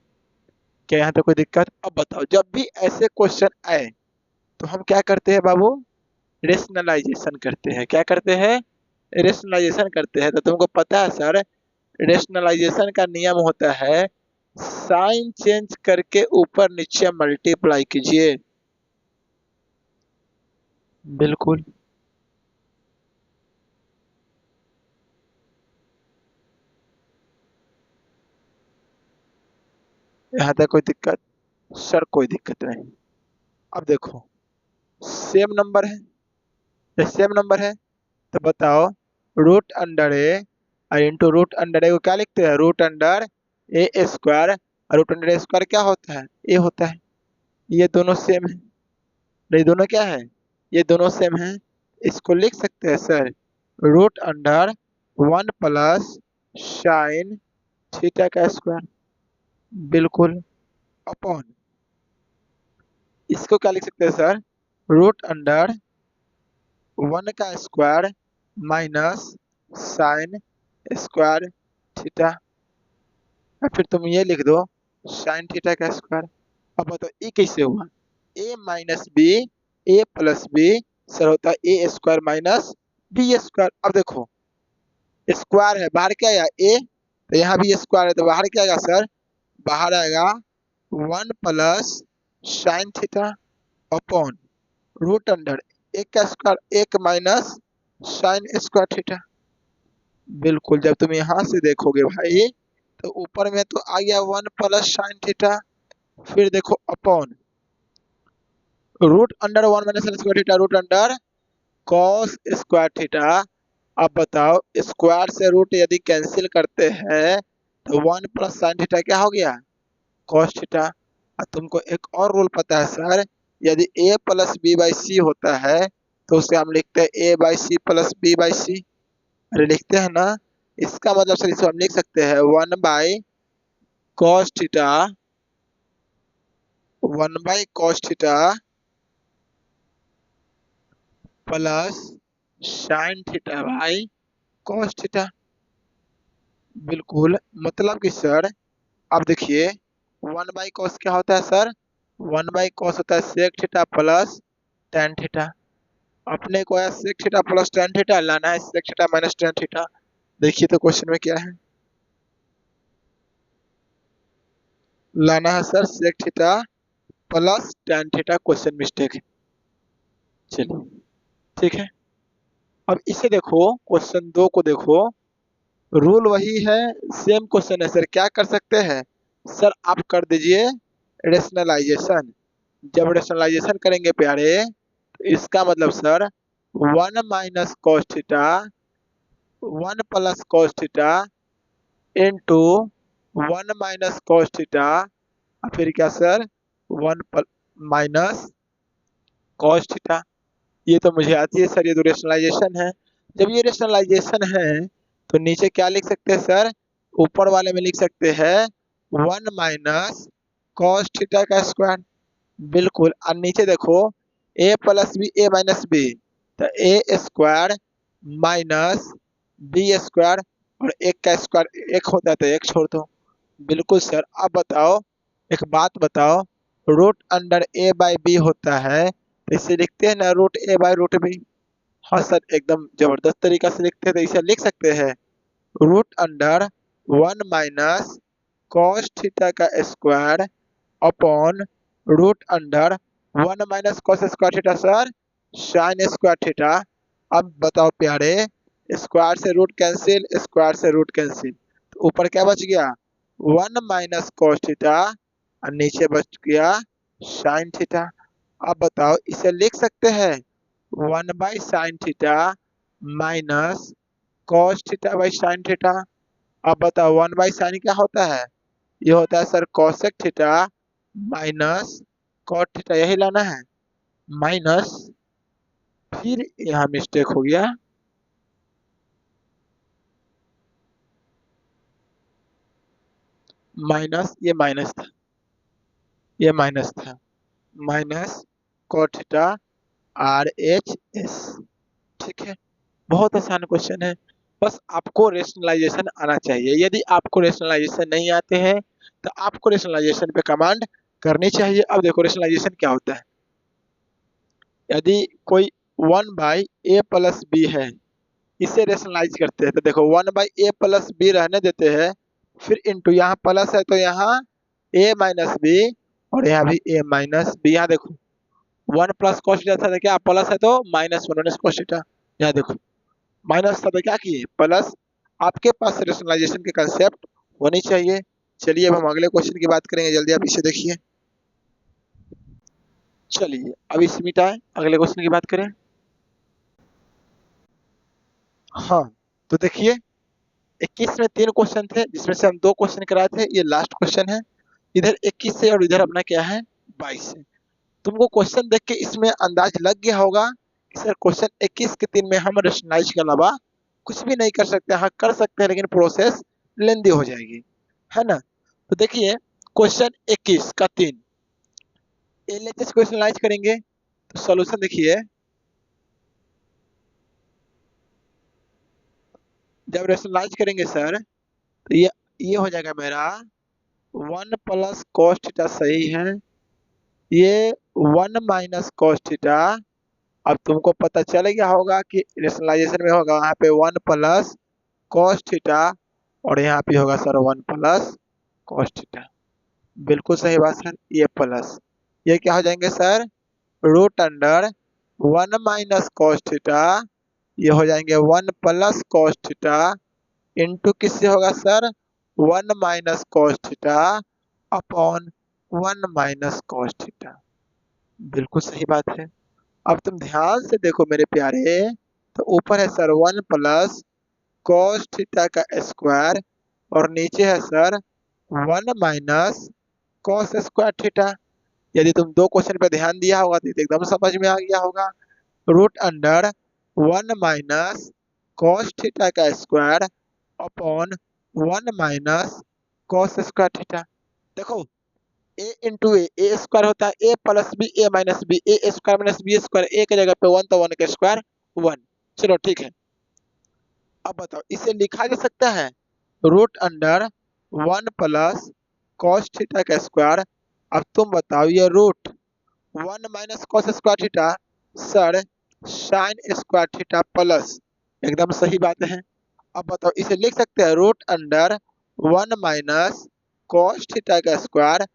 क्या यहाँ पे कोई दिक्कत? अब बताओ जब भी ऐसे क्वेश्चन आए तो हम क्या करते हैं बाबू? रेशनलाइजेशन करते हैं। क्या करते हैं? रेशनलाइजेशन करते हैं। तो तुमको पता है सर, रेशनलाइजेशन का नियम होता है साइन चेंज करके ऊपर नीचे मल्टीप्लाई कीजिए। बिल्कुल। यहाँ तक कोई दिक्कत? सर कोई दिक्कत नहीं। अब देखो सेम नंबर है, ये सेम नंबर है, तो बताओ रूट अंडर ए इंटू रूट अंडर ए को क्या लिखते हैं? रूट अंडर ए स्क्वायर। और रूट अंडर ए स्क्वायर क्या होता है? ए होता है। ये दोनों सेम है। नहीं दोनों क्या है? ये दोनों सेम है। इसको लिख सकते हैं sir root under 1 plus sine theta का स्क्वायर। बिल्कुल। अपॉन इसको क्या लिख सकते हैं सर? रूट अंडर 1 का square minus sine square theta. या फिर तुम ये लिख दो साइन थीटा का स्क्वायर। अब बताओ ये कैसे हुआ? ए minus B, A plus B sir होता है A square minus B square. अब देखो स्क्वायर है, बाहर क्या आएगा? ए। तो यहाँ भी स्क्वायर है, तो बाहर क्या आएगा सर? बाहर आएगा 1 plus sine theta upon root under एक का स्क्वायर एक माइनस साइन स्क्वायर थीटा। बिल्कुल। जब तुम यहाँ से देखोगे भाई तो ऊपर में तो आ गया 1 प्लस साइन थीटा, फिर देखो upon root under 1 minus sine square theta root under cos square theta. अब बताओ स्क्वायर से रूट यदि कैंसिल करते हैं तो 1 प्लस साइन थीटा क्या हो गया? Cos theta. और तुमको एक और रूल पता है सर, यदि A plus B by C होता है तो उसे हम लिखते हैं A by C plus B by C. अरे लिखते हैं ना। इसका मतलब सर इसे हम लिख सकते हैं 1/cos theta 1/cos theta plus sine theta by cos theta. बिल्कुल। मतलब कि सर अब देखिए 1/cos क्या होता है सर? 1/cos होता है sec theta plus tan theta. अपने को है sec theta plus tan theta, लाना है sec theta minus tan theta. देखिए तो क्वेश्चन में क्या है? लाना है sir sec theta plus tan theta. Question mistake है। चलिए ठीक है। अब इसे देखो, क्वेश्चन 2 को देखो। रूल वही है, सेम क्वेश्चन है सर। क्या कर सकते हैं सर? आप कर दीजिए रेशनलाइजेशन। जब रेशनलाइजेशन करेंगे प्यारे तो इसका मतलब sir 1 minus cos theta 1 plus cos theta into 1 minus cos theta फिर क्या सर? 1 minus cos theta. ये तो मुझे आती है सर, ये तो रेशनलाइजेशन है। जब ये रेशनलाइजेशन है तो नीचे क्या लिख सकते हैं सर? ऊपर वाले में लिख सकते हैं 1 माइनस cos थीटा का स्क्वायर। बिल्कुल। और नीचे देखो ए plus B A minus B, तो A square minus B square. और एक का स्क्वायर एक होता है तो एक छोड़ दो। बिल्कुल सर। अब बताओ एक बात बताओ, root under A by B होता है तो इसे लिखते हैं ना root A by root B. हाँ सर एकदम जबरदस्त तरीका से लिखते हैं, तो इसे लिख सकते हैं रूट अंडर 1 - कॉस थीटा का square upon root under 1 - cos square theta sir sine square theta. अब बताओ प्यारे, स्क्वायर से रूट कैंसिल, स्क्वायर से रूट कैंसिल, तो ऊपर क्या बच गया 1 - कॉस थीटा और नीचे बच गया साइन थीटा। अब बताओ इसे लिख सकते हैं 1/साइन theta minus cos theta by sine theta. अब बताओ 1/साइन क्या होता है, ये होता है sir cosec theta minus cot theta, यही लाना है माइनस, फिर यहाँ मिस्टेक हो गया, माइनस ये माइनस था, ये माइनस था, माइनस कॉट थीटा RHS। ठीक है, बहुत आसान क्वेश्चन है, बस आपको रेशनलाइजेशन आना चाहिए। यदि आपको रेशनलाइजेशन नहीं आते हैं तो आपको रेशनलाइजेशन पे कमांड करनी चाहिए। अब देखो रेशनलाइजेशन क्या होता है, यदि कोई 1/a+b है, इसे रेशनलाइज करते हैं तो देखो 1/a+b रहने देते हैं, फिर इंटू यहाँ प्लस है तो यहाँ a-b और यहाँ भी a-b। यहाँ देखो 1 प्लस कॉस थीटा था तो क्या प्लस है तो -1 कॉस थीटा, यहाँ देखो माइनस था तो क्या किए प्लस। आपके पास रेशनलाइजेशन के कंसेप्ट होनी चाहिए। चलिए अब हम अगले क्वेश्चन की बात करेंगे, जल्दी आप इसे देखिए। चलिए अब इसे मिटाएं, अगले क्वेश्चन की बात करें। हाँ, तो देखिए 21 में 3 क्वेश्चन थे जिसमें से हम 2 क्वेश्चन कराए थे, ये लास्ट क्वेश्चन है। इधर 21 से और इधर अपना क्या है 22 से। तुमको क्वेश्चन देख के इसमें अंदाज लग गया होगा कि सर क्वेश्चन 21 के 3 में हम रेशनलाइज के अलावा कुछ भी नहीं कर सकते। हाँ कर सकते हैं लेकिन प्रोसेस लेंदी हो जाएगी, है ना। तो देखिए क्वेश्चन 21 का 3 एलएचएस को रेशनलाइज करेंगे तो सॉल्यूशन देखिए, जब रेशनलाइज करेंगे सर तो ये हो जाएगा मेरा 1 प्लस कॉस थीटा सही है, ये 1 - कॉस थीटा। अब तुमको पता चल गया होगा कि रेशनलाइजेशन में होगा वहाँ पे 1 प्लस कॉस थीटा और यहाँ पे होगा सर 1 प्लस कॉस थीटा। बिल्कुल सही बात सर, ये प्लस ये क्या हो जाएंगे sir root under 1 - cos theta, ये हो जाएंगे 1 प्लस कॉस थीटा इंटू किससे होगा sir 1 - cos theta upon 1 - cos theta. बिल्कुल सही बात है। अब तुम ध्यान से देखो मेरे प्यारे, तो ऊपर है सर 1 प्लस कॉस थीटा का स्क्वायर और नीचे है sir 1 minus cos square theta. यदि तुम 2 क्वेश्चन पे ध्यान दिया होगा तो एकदम समझ में आ गया होगा। Root under 1 minus cos theta का square upon 1 minus cos square theta. देखो ए इंटू ए स्क्वायर होता है A plus B A minus B, A square minus B square, A की जगह पे 1 तो 1 का स्क्वायर 1। चलो ठीक है, अब बताओ इसे लिखा जा सकता है root under 1 plus cos theta का स्क्वायर। अब तुम बताओ ये root 1 minus cos square theta sir sine square theta plus, एकदम सही बात है। अब बताओ इसे लिख सकते हैं root under 1 minus cos theta का स्क्वायर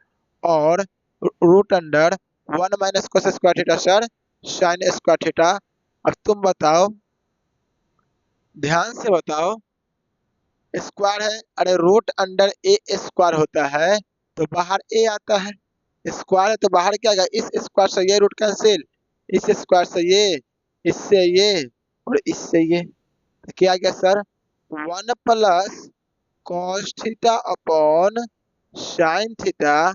और root under 1 minus cos square theta sir sine square theta. अब तुम बताओ, ध्यान से बताओ, स्क्वायर है, अरे रूट अंडर ए स्क्वायर होता है तो बाहर ए आता है, स्क्वायर है तो बाहर क्या आएगा, इस स्क्वायर से ये रूट कैंसिल, इस स्क्वायर से ये, इससे ये और इससे ये, तो क्या आ गया sir 1 plus cos theta upon sine theta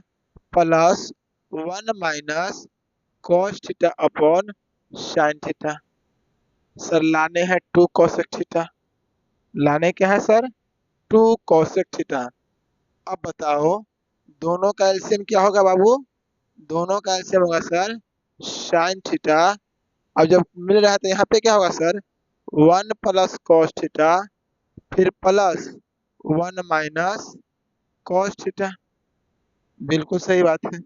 plus 1 minus cos theta upon sine theta. Sir लाने हैं 2 कोसेक थीटा, लाने क्या है सर 2 कोसेक थीटा। अब बताओ दोनों का एलसीएम क्या होगा बाबू, दोनों का एलसीएम होगा सर साइन थीटा। अब जब मिल रहा है तो यहाँ पे क्या होगा सर 1 प्लस कॉस थीटा फिर प्लस 1 माइनस कॉस थीटा। बिल्कुल सही बात है।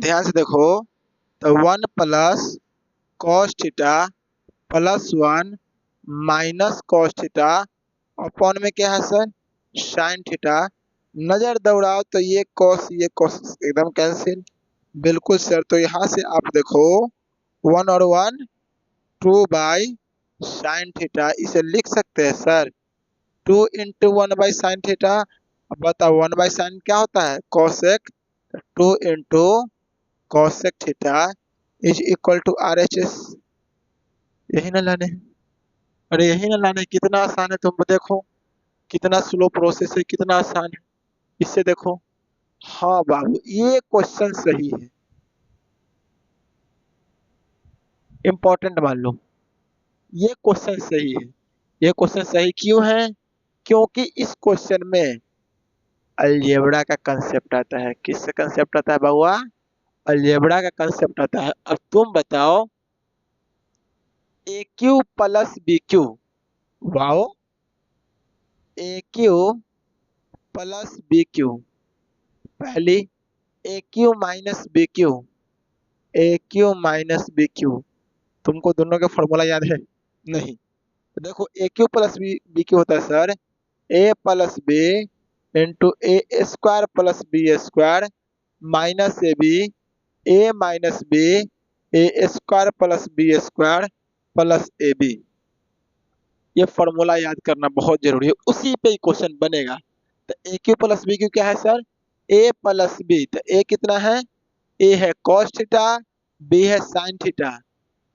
ध्यान से देखो, तो 1 plus cos theta plus 1 minus cos theta upon में क्या है सर, साइन थीटा। नजर दौड़ाओ तो ये कॉस एकदम कैंसिल। बिल्कुल सर, तो यहाँ से आप देखो 1 और 1 2 बाई साइन थीटा, इसे लिख सकते हैं sir 2 into 1 by sine theta. अब बताओ 1 बाई साइन क्या होता है, cosec. 2 into cosec theta is equal to R H S. यही ना लाने हैं? अरे यही ना लाने, कितना आसान है, तुम देखो कितना स्लो प्रोसेस है, कितना आसान है। इससे देखो, हाँ बाबू ये क्वेश्चन सही है, इंपॉर्टेंट मान लो। ये क्वेश्चन सही है। ये क्वेश्चन सही क्यों है, क्योंकि इस क्वेश्चन में अलजेब्रा का कंसेप्ट आता है। किसका कंसेप्ट आता है बाबुआ, अलजेब्रा का कंसेप्ट आता है। अब तुम बताओ A cube plus B cube, wow, A cube plus B cube, पहली A cube minus B cube, A cube minus B cube. तुमको दोनों का फॉर्मूला याद है? नहीं। तो देखो A cube plus B B cube होता है sir A plus B into A square plus B square minus A minus B A square plus B square plus A B. ये फॉर्मूला याद करना बहुत जरूरी है, उसी पे ही क्वेश्चन बनेगा। तो ए क्यू प्लस बी क्यू क्या है सर, ए प्लस बी। तो ए कितना है, ए है कॉस थीटा, बी है साइन थीटा।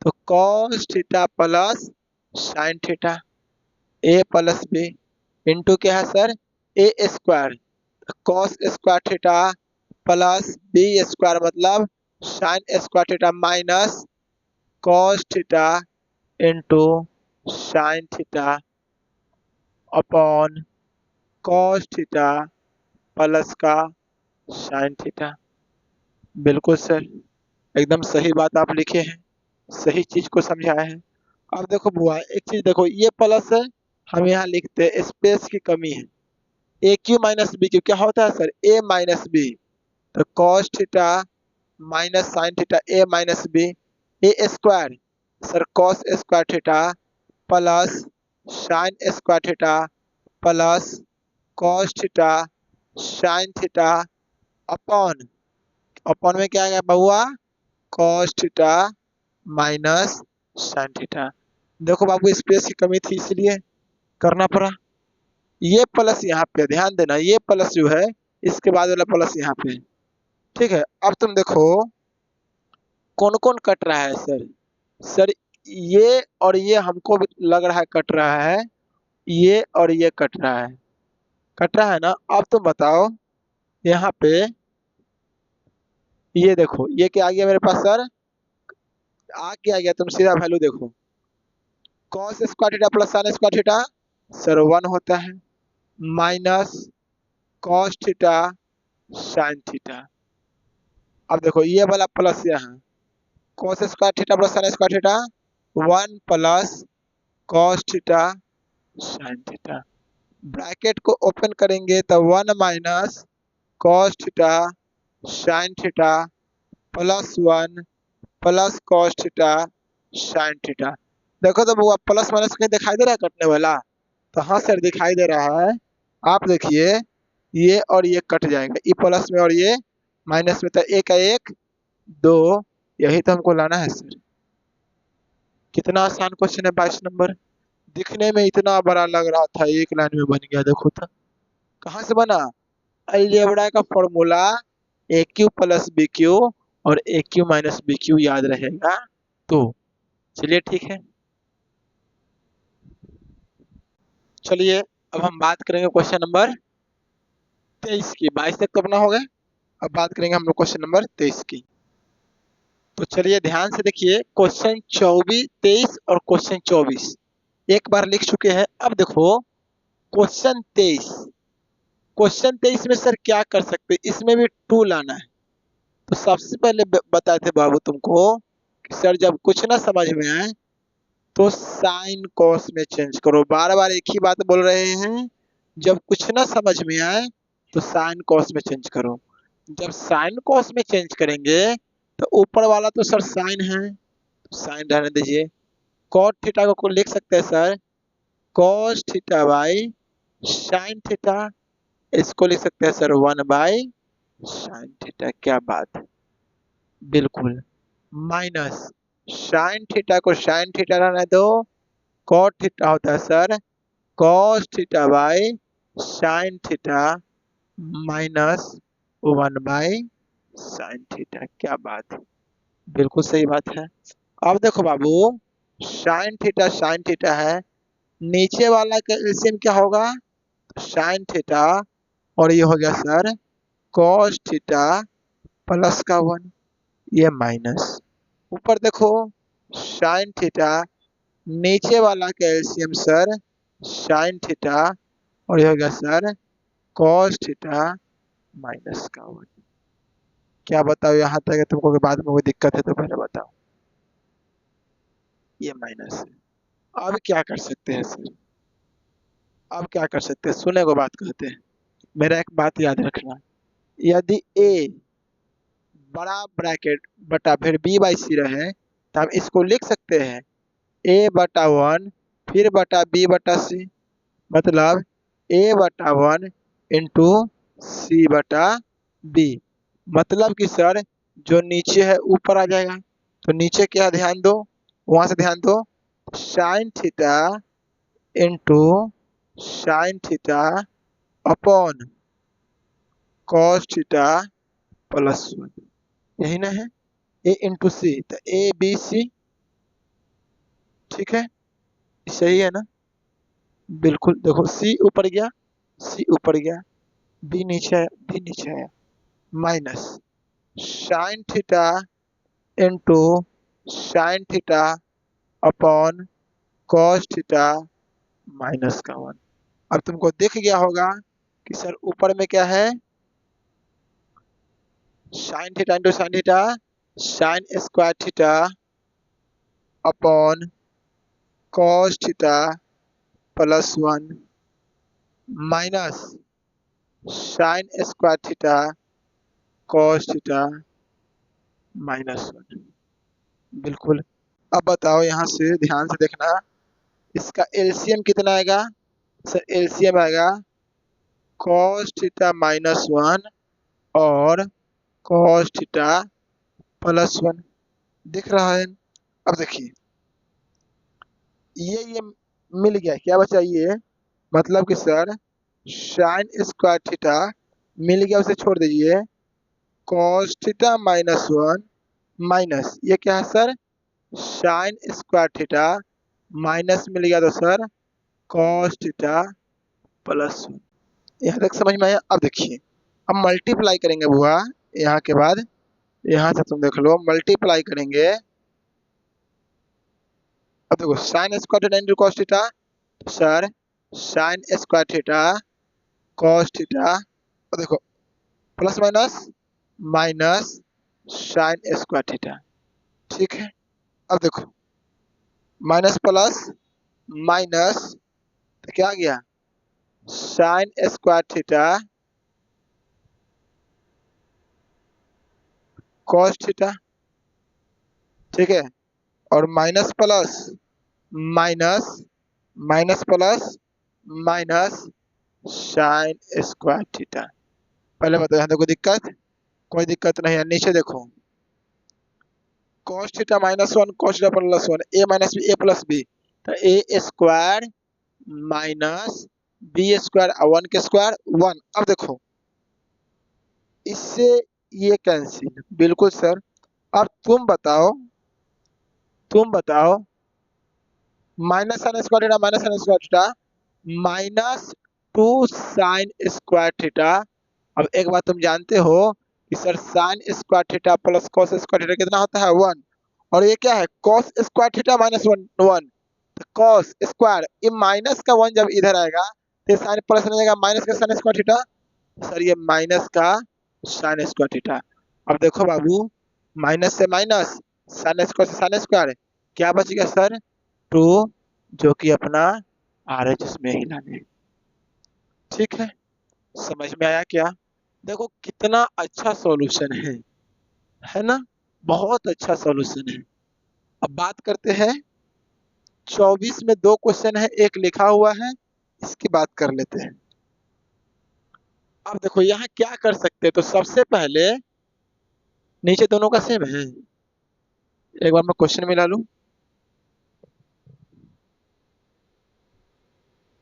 तो cos theta plus sine theta, A plus B into क्या है sir, A square cos square theta plus B square मतलब sine square theta minus cos theta into sine theta upon cos theta plus का sine theta. बिल्कुल sir, एकदम सही बात आप लिखे हैं, सही चीज को समझाया है। अब देखो बुआ, एक चीज देखो, ये प्लस है, हम यहाँ लिखते हैं स्पेस की कमी है। A cube minus B cube क्या होता है सर, ए माइनस बी। तो cos theta minus sine theta A minus B, A square sir cos square theta plus sine square theta plus cos theta sine theta upon, upon में क्या आ गया बउआ, cos theta minus sine theta. देखो बाबू space की कमी थी इसलिए करना पड़ा। ये प्लस यहाँ पे ध्यान देना, ये प्लस जो है इसके बाद वाला प्लस यहाँ पे, ठीक है। अब तुम देखो कौन कौन कट रहा है सर, सर ये और ये हमको भी लग रहा है कट रहा है, ये और ये कट रहा है, कट रहा है ना। अब तुम बताओ यहाँ पे, ये देखो ये क्या आ गया मेरे पास सर, आ क्या आ गया, तुम सीधा वैल्यू देखो, cos square theta plus sine square theta sir 1 होता है minus cos theta sine theta. अब देखो ये वाला प्लस यहाँ, cos square theta plus sine square theta 1 plus cos theta sine theta. Bracket को ओपन करेंगे तो 1 minus cos theta sine theta plus 1 plus cos theta sine theta. देखो तो वो प्लस माइनस कहीं दिखाई दे रहा है कटने वाला, तो हाँ सर दिखाई दे रहा है। आप देखिए ये और ये कट जाएगा, ये प्लस में और ये माइनस में, तो एक का एक दो, यही तो हमको लाना है सर। कितना आसान क्वेश्चन है 22 नंबर, दिखने में इतना बड़ा लग रहा था, एक लाइन में बन गया। देखो तो कहाँ से बना, अलजेब्रा का फॉर्मूला ए क्यू प्लस बी क्यू और ए क्यू माइनस बी क्यू याद रहेगा तो। चलिए ठीक है, चलिए अब हम बात करेंगे क्वेश्चन नंबर 23 की। 22 तक तो अपना हो गया, अब बात करेंगे हम लोग क्वेश्चन नंबर 23 की। तो चलिए ध्यान से देखिए, क्वेश्चन 24 23 और क्वेश्चन 24 एक बार लिख चुके हैं। अब देखो क्वेश्चन 23, क्वेश्चन 23 में सर क्या कर सकते हैं, इसमें भी टू लाना है। तो सबसे पहले बताए थे बाबू तुमको कि सर जब कुछ ना समझ में आए तो साइन कॉस में चेंज करो। बार बार एक ही बात बोल रहे हैं, जब कुछ ना समझ में आए तो साइन कॉस में चेंज करो। जब साइन कॉस में चेंज करेंगे तो ऊपर वाला तो सर साइन है, साइन रहने दीजिए। कॉट थीटा को लिख सकते हैं sir cos theta by sine theta, इसको लिख सकते हैं सर 1 बाई साइन थीटा। क्या बात है, बिल्कुल। माइनस साइन थीटा को साइन थीटा रहने दो, कॉट थीटा होता है sir cos theta by sine theta minus 1 by sine theta. क्या बात है, बिल्कुल सही बात है। अब देखो बाबू, साइन थीटा है, नीचे वाला का एलसीएम क्या होगा, साइन थीटा, और ये हो गया सर कॉस थीटा प्लस का 1, ये माइनस। ऊपर देखो साइन थीटा, नीचे वाला का एलसीएम सर साइन थीटा, और ये हो गया सर कॉस थीटा माइनस का 1। क्या बताओ यहाँ तक है तुमको, के बाद में कोई दिक्कत है तो पहले बताओ। ये माइनस है। अब क्या कर सकते हैं सर, अब क्या कर सकते हैं, सुने को बात कहते हैं। मेरा एक बात याद रखना, यदि ए बड़ा ब्रैकेट बटा फिर बी बाई सी रहे तो हम इसको लिख सकते हैं ए बटा 1 फिर बटा बी बटा सी, मतलब ए बटा 1 इंटू सी बटा बी। मतलब कि सर जो नीचे है ऊपर आ जाएगा, तो नीचे क्या ध्यान दो, वहां से ध्यान दो, sine theta into sine theta upon cos theta plus 1, यही ना है, ए इंटू सी, तो ए बी सी, ठीक है, सही है ना, बिल्कुल। देखो सी ऊपर गया, सी ऊपर गया, बी नीचे आया, बी नीचे आया, minus sine theta into sine theta upon cos theta minus का 1। अब तुमको दिख गया होगा कि सर ऊपर में क्या है, sine theta into sine theta sine square theta upon cos theta plus 1 minus sine square theta cos theta minus 1, बिल्कुल। अब बताओ यहाँ से ध्यान से देखना, इसका एलसीएम कितना आएगा, सर एलसीएम आएगा कॉस थीटा माइनस 1 और कॉस थीटा प्लस 1, दिख रहा है। अब देखिए ये मिल गया, क्या बचा ये, मतलब कि सर साइन स्क्वायर थीटा मिल गया, उसे छोड़ दीजिए, कॉस थीटा माइनस 1 माइनस ये क्या है sir sine square theta, minus मिल गया तो सर कॉस थीटा प्लस 1। यहाँ तक समझ में आया। अब देखिए, अब मल्टीप्लाई करेंगे बुआ, यहाँ के बाद यहाँ से तुम देख लो, मल्टीप्लाई करेंगे। अब देखो sign square theta into cos theta, sir sine square theta cos theta, और देखो plus minus minus sine square theta, ठीक है। अब देखो माइनस प्लस माइनस, तो क्या आ गया sign square theta cos theta, ठीक है, और minus plus minus minus plus minus sine square theta. पहले बताओ यहाँ देखो दिक्कत, कोई दिक्कत नहीं है। नीचे देखो cos theta minus 1 cos theta plus 1, A minus B A plus B, तो A square minus B square 1 के स्क्वायर 1। अब देखो इससे ये कैंसिल, बिल्कुल सर। अब तुम बताओ minus sine square theta minus sine square theta minus 2 sign square theta. अब एक बात तुम जानते हो कि sir sine square theta plus cos square theta कितना होता है 1, और ये क्या है कॉस स्क्वायर थीटा माइनस 1 तो कॉस स्क्वायर, ये माइनस का 1 जब इधर आएगा तो साइन प्लस हो जाएगा माइनस का साइन स्क्वायर थीटा, सर ये माइनस का साइन स्क्वायर थीटा। अब देखो बाबू, माइनस से माइनस साइन स्क्वायर से साइन स्क्वायर, क्या बच गया सर 2, जो कि अपना आर एच इसमें ही लाने, ठीक है। समझ में आया क्या? देखो कितना अच्छा सॉल्यूशन है ना? बहुत अच्छा सॉल्यूशन है। अब बात करते हैं, 24 में 2 क्वेश्चन है, एक लिखा हुआ है, इसकी बात कर लेते हैं। अब देखो यहाँ क्या कर सकते हैं, तो सबसे पहले नीचे दोनों का सेम है, एक बार मैं क्वेश्चन मिला लूं।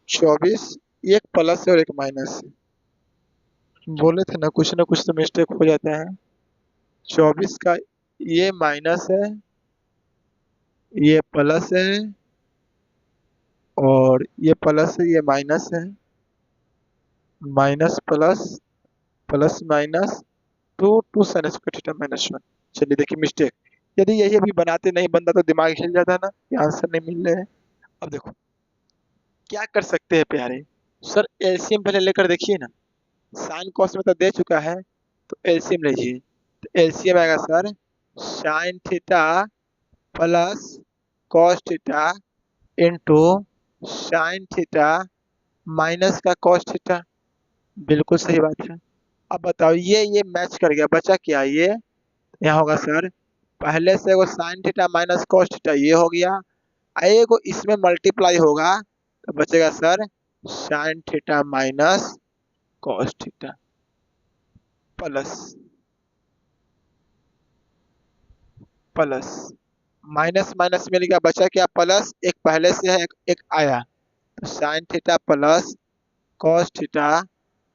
24, एक प्लस है और एक माइनस है। बोले थे ना कुछ तो मिस्टेक हो जाता है। 24 का ये माइनस है, ये प्लस है, और ये प्लस है, ये माइनस है। Minus plus, plus minus, two sine square theta minus one. चलिए देखिए मिस्टेक, यदि यही अभी बनाते नहीं बनता तो दिमाग हिल जाता ना, ये आंसर नहीं मिल रहे हैं। अब देखो क्या कर सकते हैं प्यारे, सर एलसीएम पहले लेकर देखिए ना। साइन कॉस में तो दे चुका है, तो एलसीएम लीजिए। तो एलसीएम आएगा sir sine theta plus cos theta into sine theta minus का कॉस थीटा। बिल्कुल सही बात है। अब बताओ ये मैच कर गया, बचा क्या ये? यहाँ होगा सर, पहले से वो sine theta minus cos theta ये हो गया, को इसमें मल्टीप्लाई होगा तो बचेगा sir sine theta minus cos theta plus, plus minus minus मिल गया, बचा क्या? प्लस, एक पहले से है, एक आया, तो sign theta plus cos theta,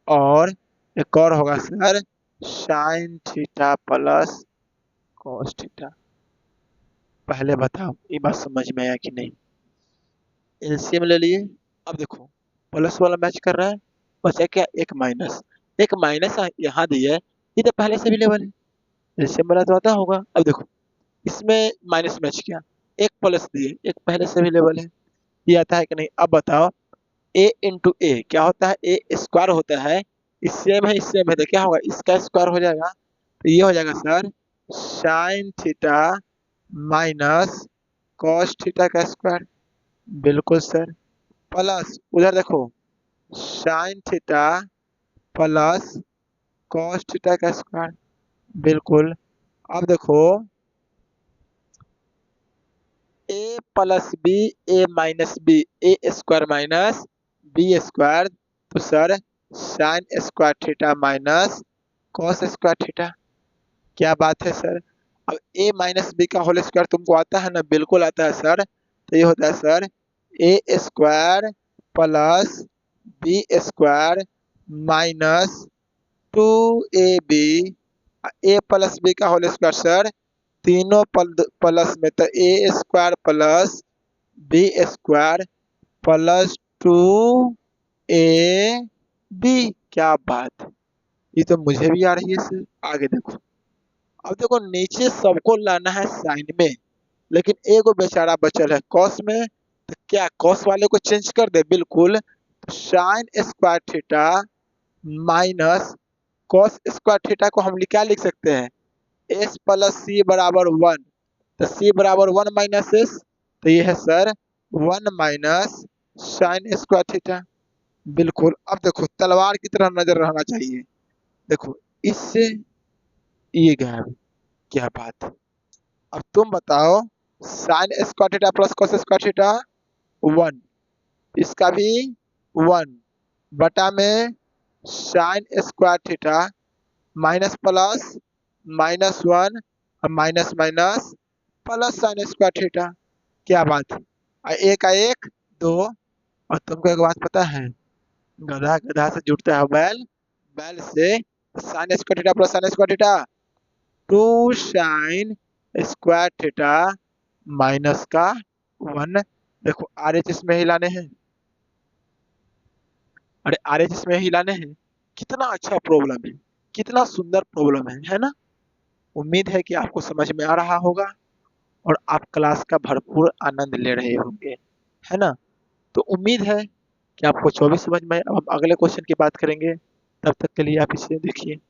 और एक और होगा sir sine theta plus cos theta. पहले बताओ ये बात समझ में आया कि नहीं? एलसीएम ले लिए। अब देखो प्लस वाला मैच कर रहा है, बचा क्या? एक माइनस, एक माइनस यहाँ दिया है, ये तो पहले से भी लेवल है, एलसीएम वाला तो आता होगा। अब देखो इसमें माइनस मैच किया, एक प्लस दिए, एक पहले से भी लेवल है, ये आता है कि नहीं? अब बताओ ए इंटू ए क्या होता है? ए स्क्वायर होता है, इस सेम है, इस सेम है, तो क्या होगा? इसका स्क्वायर हो जाएगा, तो ये हो जाएगा sir sine theta minus cos theta का स्क्वायर। बिल्कुल सर। प्लस उधर देखो sign theta plus cos theta का स्क्वायर। बिल्कुल। अब देखो ए plus B, A minus B, A square minus B square, तो sir sine square theta minus cos square theta. क्या बात है सर? अब ए माइनस बी का होल स्क्वायर तुमको आता है ना? बिल्कुल आता है सर। तो ये होता है sir A square plus B square minus two A B, A plus B का होल स्क्वायर सर तीनों प्लस में, तो A square plus B square plus two A B. क्या बात, ये तो मुझे भी आ रही है सर। आगे देखो, अब देखो नीचे सबको लाना है साइन में, लेकिन एगो बेचारा बचल है कॉस में, तो क्या कॉस वाले को चेंज कर दे? बिल्कुल। Sign square theta minus cos square theta को हम क्या लिख सकते हैं? एस प्लस सी बराबर वन, तो सी बराबर वन माइनस एस, तो ये है sir one minus sine square theta. बिल्कुल। अब देखो तलवार की तरह नजर रहना चाहिए, देखो इससे ये गायब। क्या बात, अब तुम बताओ sign square theta plus cos square theta one, इसका भी वन, बटा में sign square theta minus plus minus one, minus minus plus sine square theta. क्या बात है? एक का एक दो, और तुमको एक बात पता है, गधा गधा से जुड़ता है बैल, बैल से sign square theta plus sine square theta two sine square theta minus का वन। देखो आर एच इसमें हिलाने हैं, अरे आर एच इसमें हिलाने हैं। कितना अच्छा प्रॉब्लम है, कितना सुंदर प्रॉब्लम है ना? उम्मीद है कि आपको समझ में आ रहा होगा और आप क्लास का भरपूर आनंद ले रहे होंगे, है ना? तो उम्मीद है कि आपको 24 समझ में आए। अब हम अगले क्वेश्चन की बात करेंगे, तब तक के लिए आप इसे देखिए।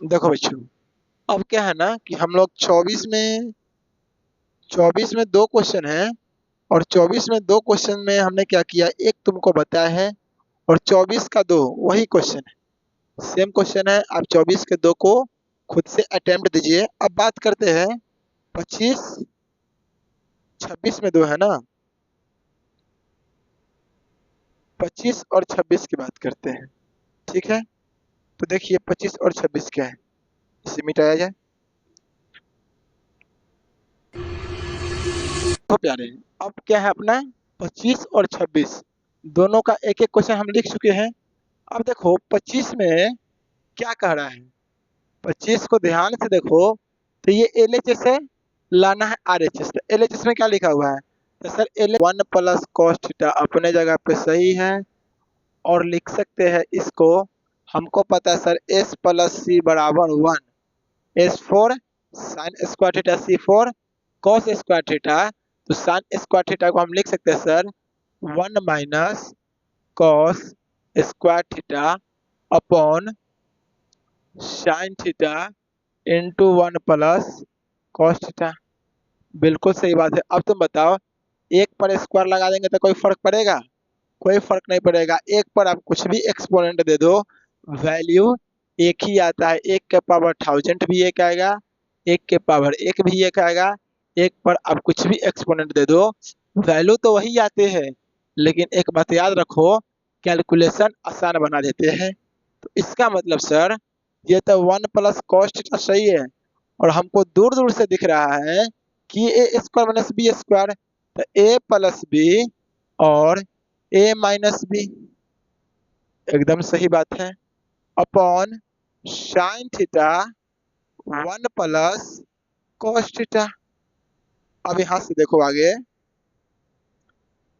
देखो बच्चों, अब क्या है ना कि हम लोग 24 में 24 में 2 क्वेश्चन हैं, और 24 में 2 क्वेश्चन में हमने क्या किया, एक तुमको बताया है और 24 का 2 वही क्वेश्चन है, सेम क्वेश्चन है। आप 24 के 2 को खुद से अटेम्प्ट दीजिए। अब बात करते हैं 25 26 में 2 है ना, 25 और 26 की बात करते हैं, ठीक है। तो देखिए 25 और 26 क्या है, इसे मिटाया जाए तो प्यारे। अब क्या है अपना 25 और 26 दोनों का एक एक क्वेश्चन हम लिख चुके हैं। अब देखो 25 में क्या कह रहा है, 25 को ध्यान से देखो, तो ये LHS है, लाना है RHS। तो LHS में क्या लिखा हुआ है, तो sir L 1 plus cos theta अपने जगह पे सही है। और लिख सकते हैं इसको, हमको पता है सर S प्लस सी बराबर 1, S4 sign square theta, C4 cos square theta. तो साइन स्क्वायर थीटा को हम लिख सकते हैं sir 1 minus cos square theta upon sine theta into 1 plus cos theta. बिल्कुल सही बात है। अब तुम बताओ, एक पर स्क्वायर लगा देंगे तो कोई फर्क पड़ेगा, कोई फर्क नहीं पड़ेगा। एक पर आप कुछ भी एक्सपोनेंट दे दो, वैल्यू एक ही आता है। एक के पावर 1000 भी एक आएगा, एक के पावर एक भी एक आएगा। एक पर आप कुछ भी एक्सपोनेंट दे दो, वैल्यू तो वही आते हैं, लेकिन एक बात याद रखो, कैलकुलेशन आसान बना देते हैं। तो इसका मतलब सर ये तो 1 प्लस कॉस्ट तो सही है, और हमको दूर दूर से दिख रहा है कि ए स्क्वायर माइनस बी स्क्वायर, तो ए प्लस बी और ए माइनस बी, एकदम सही बात है, upon sine theta 1 plus cos theta. अब यहाँ से देखो आगे,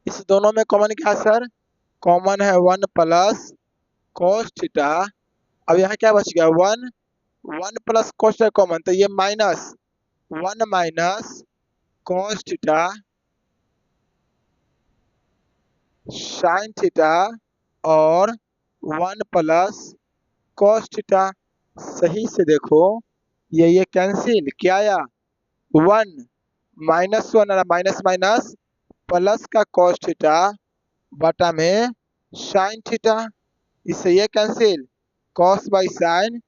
इस दोनों में कॉमन क्या है सर, कॉमन है 1 प्लस कॉस थीटा। अब यहाँ क्या बच गया 1, 1 प्लस कॉस थीटा कॉमन, तो ये minus 1 minus cos theta sine theta और 1 प्लस कॉस थीटा। सही से देखो, ये कैंसिल क्या आया, 1 माइनस 1 माइनस माइनस प्लस का कॉस थीटा बटा में साइन थीटा, इससे ये cancel, cos by sine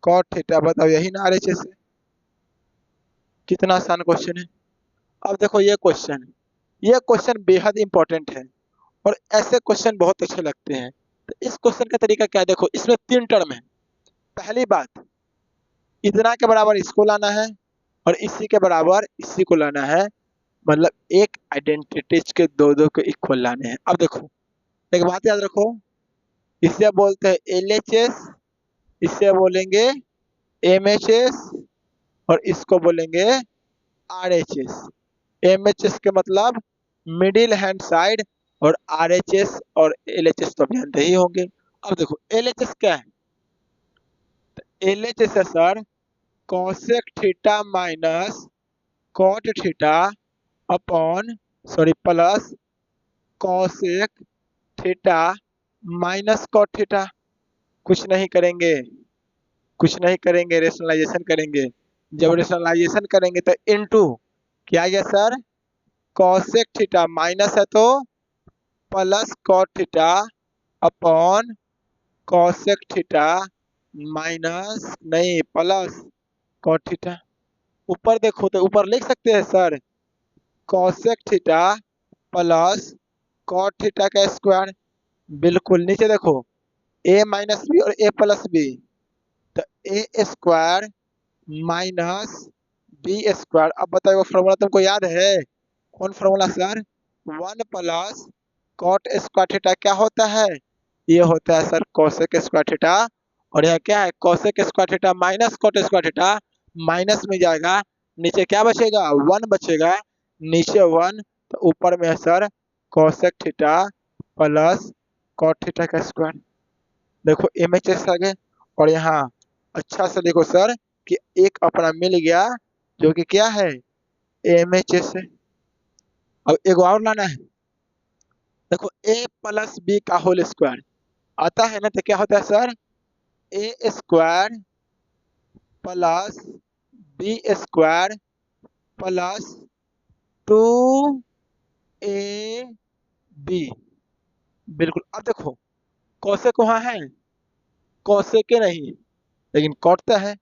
cot theta. बताओ यही ना RHS है। कितना आसान क्वेश्चन है। अब देखो ये क्वेश्चन बेहद इंपॉर्टेंट है, और ऐसे क्वेश्चन बहुत अच्छे लगते हैं। तो इस क्वेश्चन का तरीका क्या है, देखो इसमें 3 टर्म है। पहली बात, इतना के बराबर इसको लाना है और इसी के बराबर इसी को लाना है, मतलब एक आइडेंटिटीज के दो दो के इक्वल लाने हैं। अब देखो एक बात याद रखो, इसे बोलते हैं LHS, इसे बोलेंगे MHS और इसको बोलेंगे RHS। MHS के मतलब मिडिल हैंड साइड, और RHS और LHS तो आप जानते ही होंगे। अब देखो LHS क्या है, LHS है sir cosec theta minus cot theta upon, sorry plus cosec theta minus cot theta. कुछ नहीं करेंगे, कुछ नहीं करेंगे, रेशनलाइजेशन करेंगे। जब रेशनलाइजेशन करेंगे तो इनटू क्या है सर, कॉसेक थीटा माइनस है तो plus cot theta upon cosec theta minus नहीं प्लस कॉट थीटा। ऊपर देखो तो ऊपर लिख सकते हैं sir cosec theta plus cot theta का स्क्वायर। बिल्कुल नीचे देखो ए माइनस बी और ए प्लस बी, तो A square minus B square. अब बताओ वो फॉर्मूला तुमको याद है, कौन formula sir, 1 plus cot square theta क्या होता है, ये होता है सर कोसेक स्क्वायर थीटा। और यह क्या है, cosec square theta minus cot square theta, minus में जाएगा, नीचे क्या बचेगा 1 बचेगा, नीचे 1, तो ऊपर में है sir cosec theta plus cot theta का स्क्वायर। देखो MHS आ गए, और यहाँ अच्छा से देखो सर कि एक अपना मिल गया जो कि क्या है MHS है। अब एक और लाना है, देखो a प्लस बी का होल स्क्वायर आता है ना, तो क्या होता है sir A square plus B square plus 2 A B. बिल्कुल। अब देखो कौशेक वहां है, कौशेक नहीं, लेकिन कॉट तो है।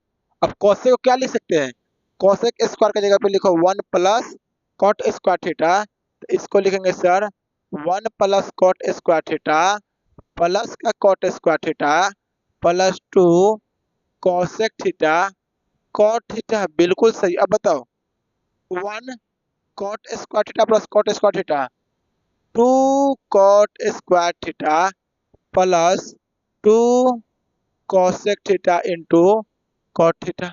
अब कौशेक को क्या लिख सकते हैं, कौशेक स्क्वायर की जगह पे लिखो 1 + कॉट स्क्वायर थीटा। तो इसको लिखेंगे sir 1 + cot square theta plus का cot square theta +2 cosec theta cot theta. बिल्कुल सही। अब बताओ 1 cot square theta plus cot square theta 2 cot square theta +2 cosec theta into cot theta.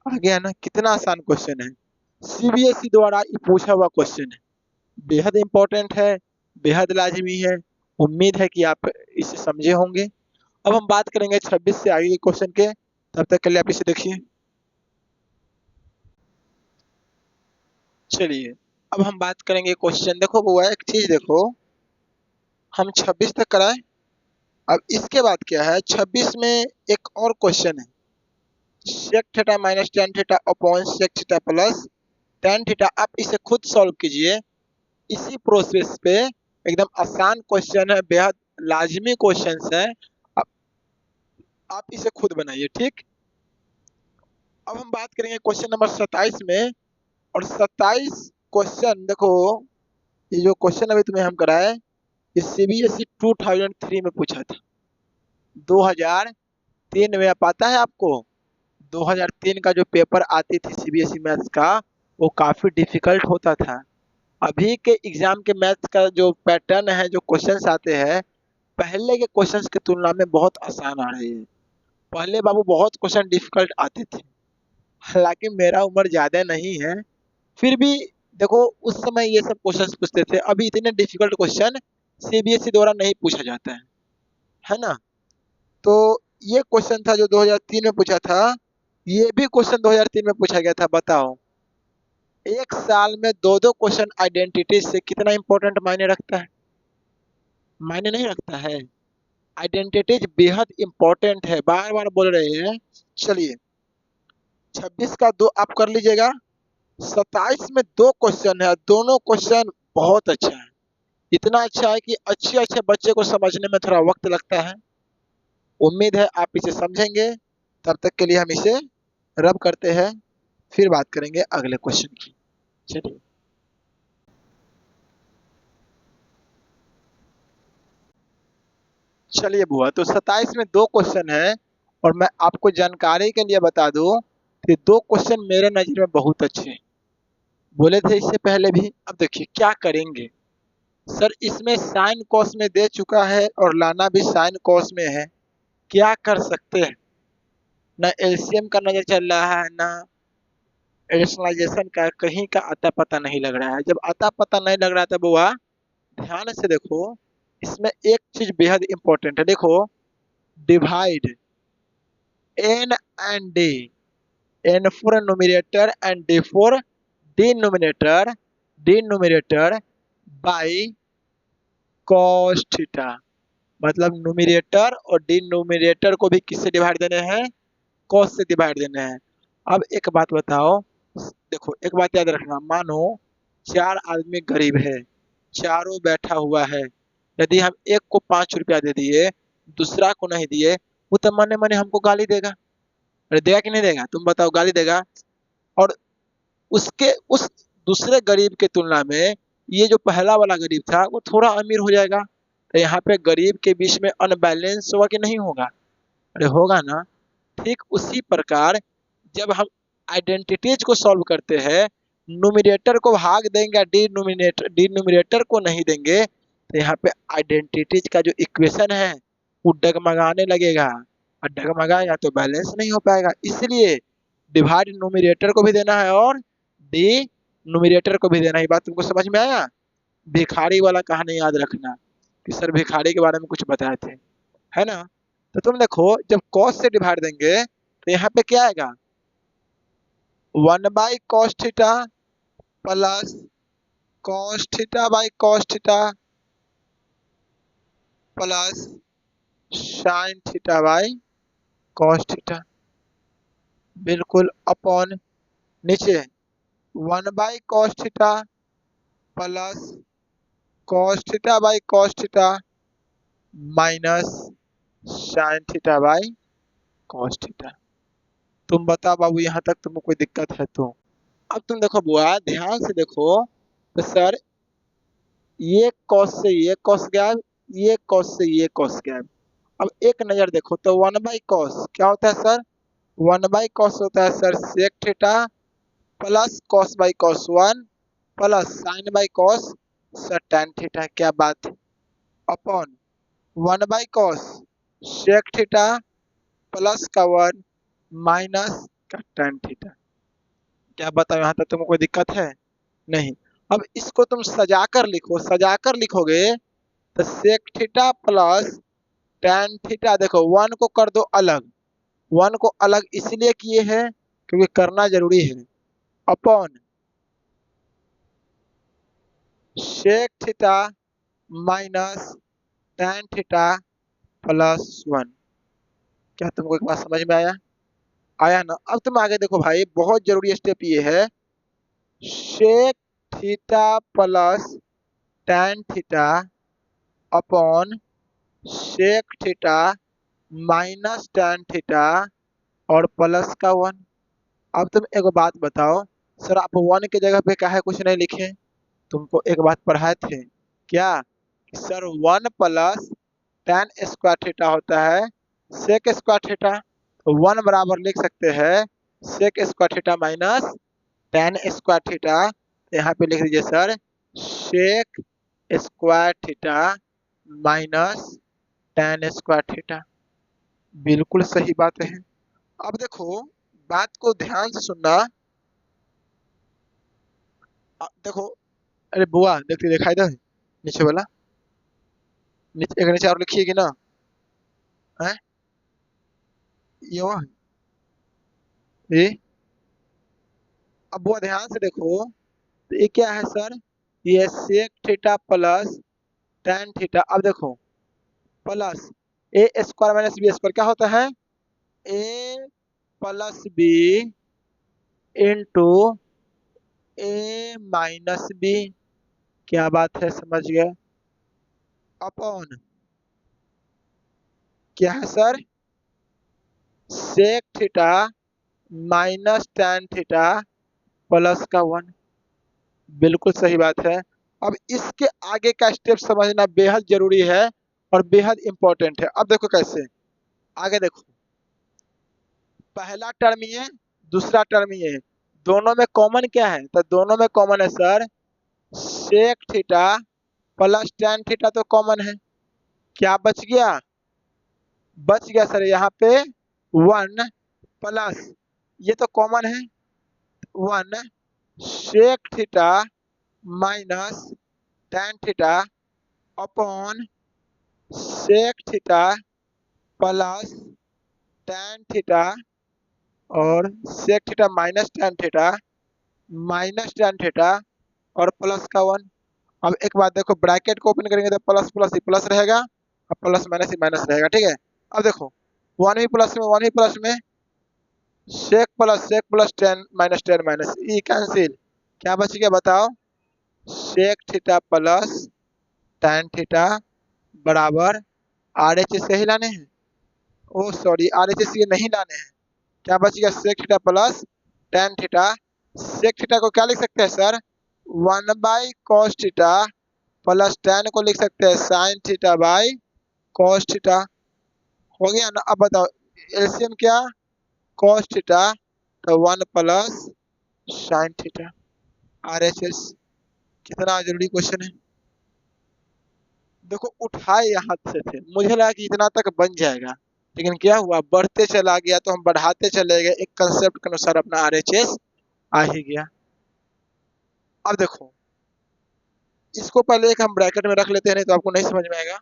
आ गया ना, कितना आसान क्वेश्चन है। सीबीएसई द्वारा ये पूछा हुआ क्वेश्चन है, बेहद इंपॉर्टेंट है, बेहद लाजमी है। उम्मीद है कि आप इसे समझे होंगे। अब हम बात करेंगे 26 से आगे के क्वेश्चन के, तब तक के लिए आप इसे देखिए। चलिए अब हम बात करेंगे क्वेश्चन। देखो बुआ एक चीज देखो, हम 26 तक कराए। अब इसके बाद क्या है, 26 में एक और क्वेश्चन है, sec theta minus tan theta upon sec theta plus tan theta. आप इसे खुद सॉल्व कीजिए इसी प्रोसेस पे। एकदम आसान क्वेश्चन है, बेहद लाजमी क्वेश्चन है। अब आप इसे खुद बनाइए, ठीक। अब हम बात करेंगे क्वेश्चन नंबर 27 में। और 27 क्वेश्चन देखो, ये जो क्वेश्चन अभी तुम्हें हम कराए, ये सीबीएसई 2003 में पूछा था, 2003 में। आप आता है आपको 2003 का जो पेपर आती थी सीबीएसई मैथ्स का, वो काफी डिफिकल्ट होता था। अभी के एग्जाम के मैथ्स का जो पैटर्न है, जो क्वेश्चंस आते हैं, पहले के क्वेश्चंस की तुलना में बहुत आसान आ रही है। पहले बाबू बहुत क्वेश्चन डिफिकल्ट आते थे। हालांकि मेरा उम्र ज्यादा नहीं है, फिर भी देखो उस समय ये सब क्वेश्चंस पूछते थे। अभी इतने डिफिकल्ट क्वेश्चन सीबीएसई द्वारा नहीं पूछा जाता है ना। तो ये क्वेश्चन था जो 2003 में पूछा था, ये भी क्वेश्चन 2003 में पूछा गया था। बताओ एक साल में दो दो क्वेश्चन आइडेंटिटी से कितना इंपॉर्टेंट मायने रखता है, मायने नहीं रखता है। आइडेंटिटीज बेहद इंपॉर्टेंट है, बार बार बोल रहे हैं। चलिए 26 का दो आप कर लीजिएगा, 27 में दो क्वेश्चन है, दोनों क्वेश्चन बहुत अच्छा है। इतना अच्छा है कि अच्छे अच्छे बच्चे को समझने में थोड़ा वक्त लगता है। उम्मीद है आप इसे समझेंगे। तब तक के लिए हम इसे रब करते हैं, फिर बात करेंगे अगले क्वेश्चन की। चलिए चलिए बुआ, तो 27 में दो क्वेश्चन है, और मैं आपको जानकारी के लिए बता दूं कि दो क्वेश्चन मेरे नजर में बहुत अच्छे हैं। बोले थे इससे पहले भी। अब देखिए क्या करेंगे सर, इसमें साइन कॉस में दे चुका है और लाना भी साइन कॉस में है। क्या कर सकते हैं, ना एलसीएम का नजर चल रहा है, ना रेशनलाइजेशन का, कहीं का अता पता नहीं लग रहा है। जब अता पता नहीं लग रहा था बुआ, ध्यान से देखो, इसमें एक चीज बेहद इंपॉर्टेंट है। देखो divide N and D, N for numerator and D for denominator, denominator by cos theta. मतलब न्यूमरेटर और डिनोमिनेटर को भी किससे डिवाइड देने हैं, कॉस से डिवाइड देने हैं। अब एक बात बताओ, देखो एक बात याद रखना, मानो चार आदमी गरीब है, चारों बैठा हुआ है। यदि हम एक को 5 रुपया दे दिए, दूसरा को नहीं दिए, वो तो मने मने हमको गाली देगा। अरे देगा कि नहीं देगा, तुम बताओ, गाली देगा। और उसके उस दूसरे गरीब के तुलना में ये जो पहला वाला गरीब था वो थोड़ा अमीर हो जाएगा। तो यहाँ पे गरीब के बीच में अनबैलेंस होगा कि नहीं होगा, अरे होगा ना। ठीक उसी प्रकार जब हम आइडेंटिटीज को सॉल्व करते हैं, न्यूमरेटर को भाग देंगे, डिनोमिनेटर को नहीं देंगे, तो यहाँ पे आइडेंटिटीज का जो इक्वेशन है वो डगमगाने लगेगा, और डगमगाएगा तो बैलेंस नहीं हो पाएगा। इसलिए डिवाइड न्यूमरेटर को भी देना है और डी न्यूमरेटर को भी देना है। ये बात तुमको समझ में आया। भिखारी वाला कहानी याद रखना कि सर भिखारी के बारे में कुछ बताए थे, है ना। तो तुम देखो जब कॉस से डिवाइड देंगे तो यहाँ पे क्या आएगा, 1/cos थीटा प्लस cos थीटा/cos थीटा प्लस sin थीटा/cos थीटा। बिल्कुल अपॉन नीचे 1/cos theta plus cos theta by cos theta minus sine theta by cos theta. तुम बताओ बाबू, यहाँ तक तुमको कोई दिक्कत है तो? अब तुम देखो बुआ, ध्यान से देखो। तो सर ये कॉस से ये कॉस गैप, ये कॉस से ये कॉस गैप। अब एक नजर देखो तो वन बाई कॉस क्या होता है सर? वन बाई कॉस होता है sir sec theta plus cos by cos one plus sine by cos sir tan theta. क्या बात है? Upon one by cos sec theta plus का वन माइनस का टेन थीटा। क्या बताओ, यहाँ तक तुमको कोई दिक्कत है? नहीं। अब इसको तुम सजाकर लिखो, सजाकर लिखोगे तो sec theta plus tan theta, देखो वन को कर दो अलग, वन को अलग इसलिए किए हैं क्योंकि करना जरूरी है, upon sec theta minus tan theta plus one. क्या तुमको एक बात समझ में आया? आया ना? अब तुम आगे देखो भाई, बहुत जरूरी स्टेप ये है, sec theta plus tan theta upon sec theta minus tan theta और प्लस का वन। अब तुम एक बात बताओ, सर आप वन की जगह पे काहे कुछ नहीं लिखे? तुमको एक बात पढ़ाए थे क्या, कि sir one plus tan square theta होता है सेक स्क्वायर थीटा, तो वन बराबर लिख सकते हैं sec square theta minus tan square theta. यहाँ पे लिख दीजिए sir sec square theta minus tan square theta. बिल्कुल सही बात है। अब देखो, बात को ध्यान से सुनना। देखो, अरे बुआ देखते दिखाई दे नीचे वाला, नीचे एक नीचे और लिखिएगी ना, है ये हुआ ये। अब बुआ ध्यान से देखो, तो ये क्या है सर? ये sec theta plus tan theta. अब देखो plus A square minus B square क्या होता है? A plus B into A minus B. क्या बात है, समझ गए? अपॉन क्या है sir? Sec theta minus tan theta plus का वन। बिल्कुल सही बात है। अब इसके आगे का स्टेप समझना बेहद जरूरी है और बेहद इंपॉर्टेंट है। अब देखो कैसे, आगे देखो, पहला टर्म ये, दूसरा टर्म ये, दोनों में कॉमन क्या है? तो दोनों में कॉमन है sir sec theta plus tan theta, तो कॉमन है। क्या बच गया? बच गया सर यहाँ पे वन प्लस, ये तो कॉमन है, one sec theta minus tan theta upon sec theta plus tan theta और sec theta minus tan theta और प्लस का वन। अब एक बात देखो, ब्रैकेट को ओपन करेंगे तो प्लस प्लस ही प्लस रहेगा और प्लस माइनस ही माइनस रहेगा, ठीक है? अब देखो वन ही प्लस में, वन ही प्लस में, सेक प्लस टेन माइनस ई कैंसिल। क्या बच गया बताओ? Sec theta plus tan theta बराबर आर एच एस यही लाने हैं, oh sorry R H S ये नहीं लाने हैं। क्या बच गया? Sec theta plus tan theta. Sec theta को क्या लिख सकते हैं sir? One by cos theta plus tan को लिख सकते हैं sign theta by cos theta. हो गया ना? अब बताओ एलसीएम क्या? कॉस थीटा, तो one plus sine theta. Are H S. कितना जरूरी क्वेश्चन है। देखो उठाए यहाँ से थे, मुझे लगा कि इतना तक बन जाएगा, लेकिन क्या हुआ, बढ़ते चला गया तो हम बढ़ाते चले गए, एक कंसेप्ट के अनुसार अपना आरएचएस आ ही गया। अब देखो, इसको पहले एक हम ब्रैकेट में रख लेते हैं, नहीं तो आपको नहीं समझ में आएगा।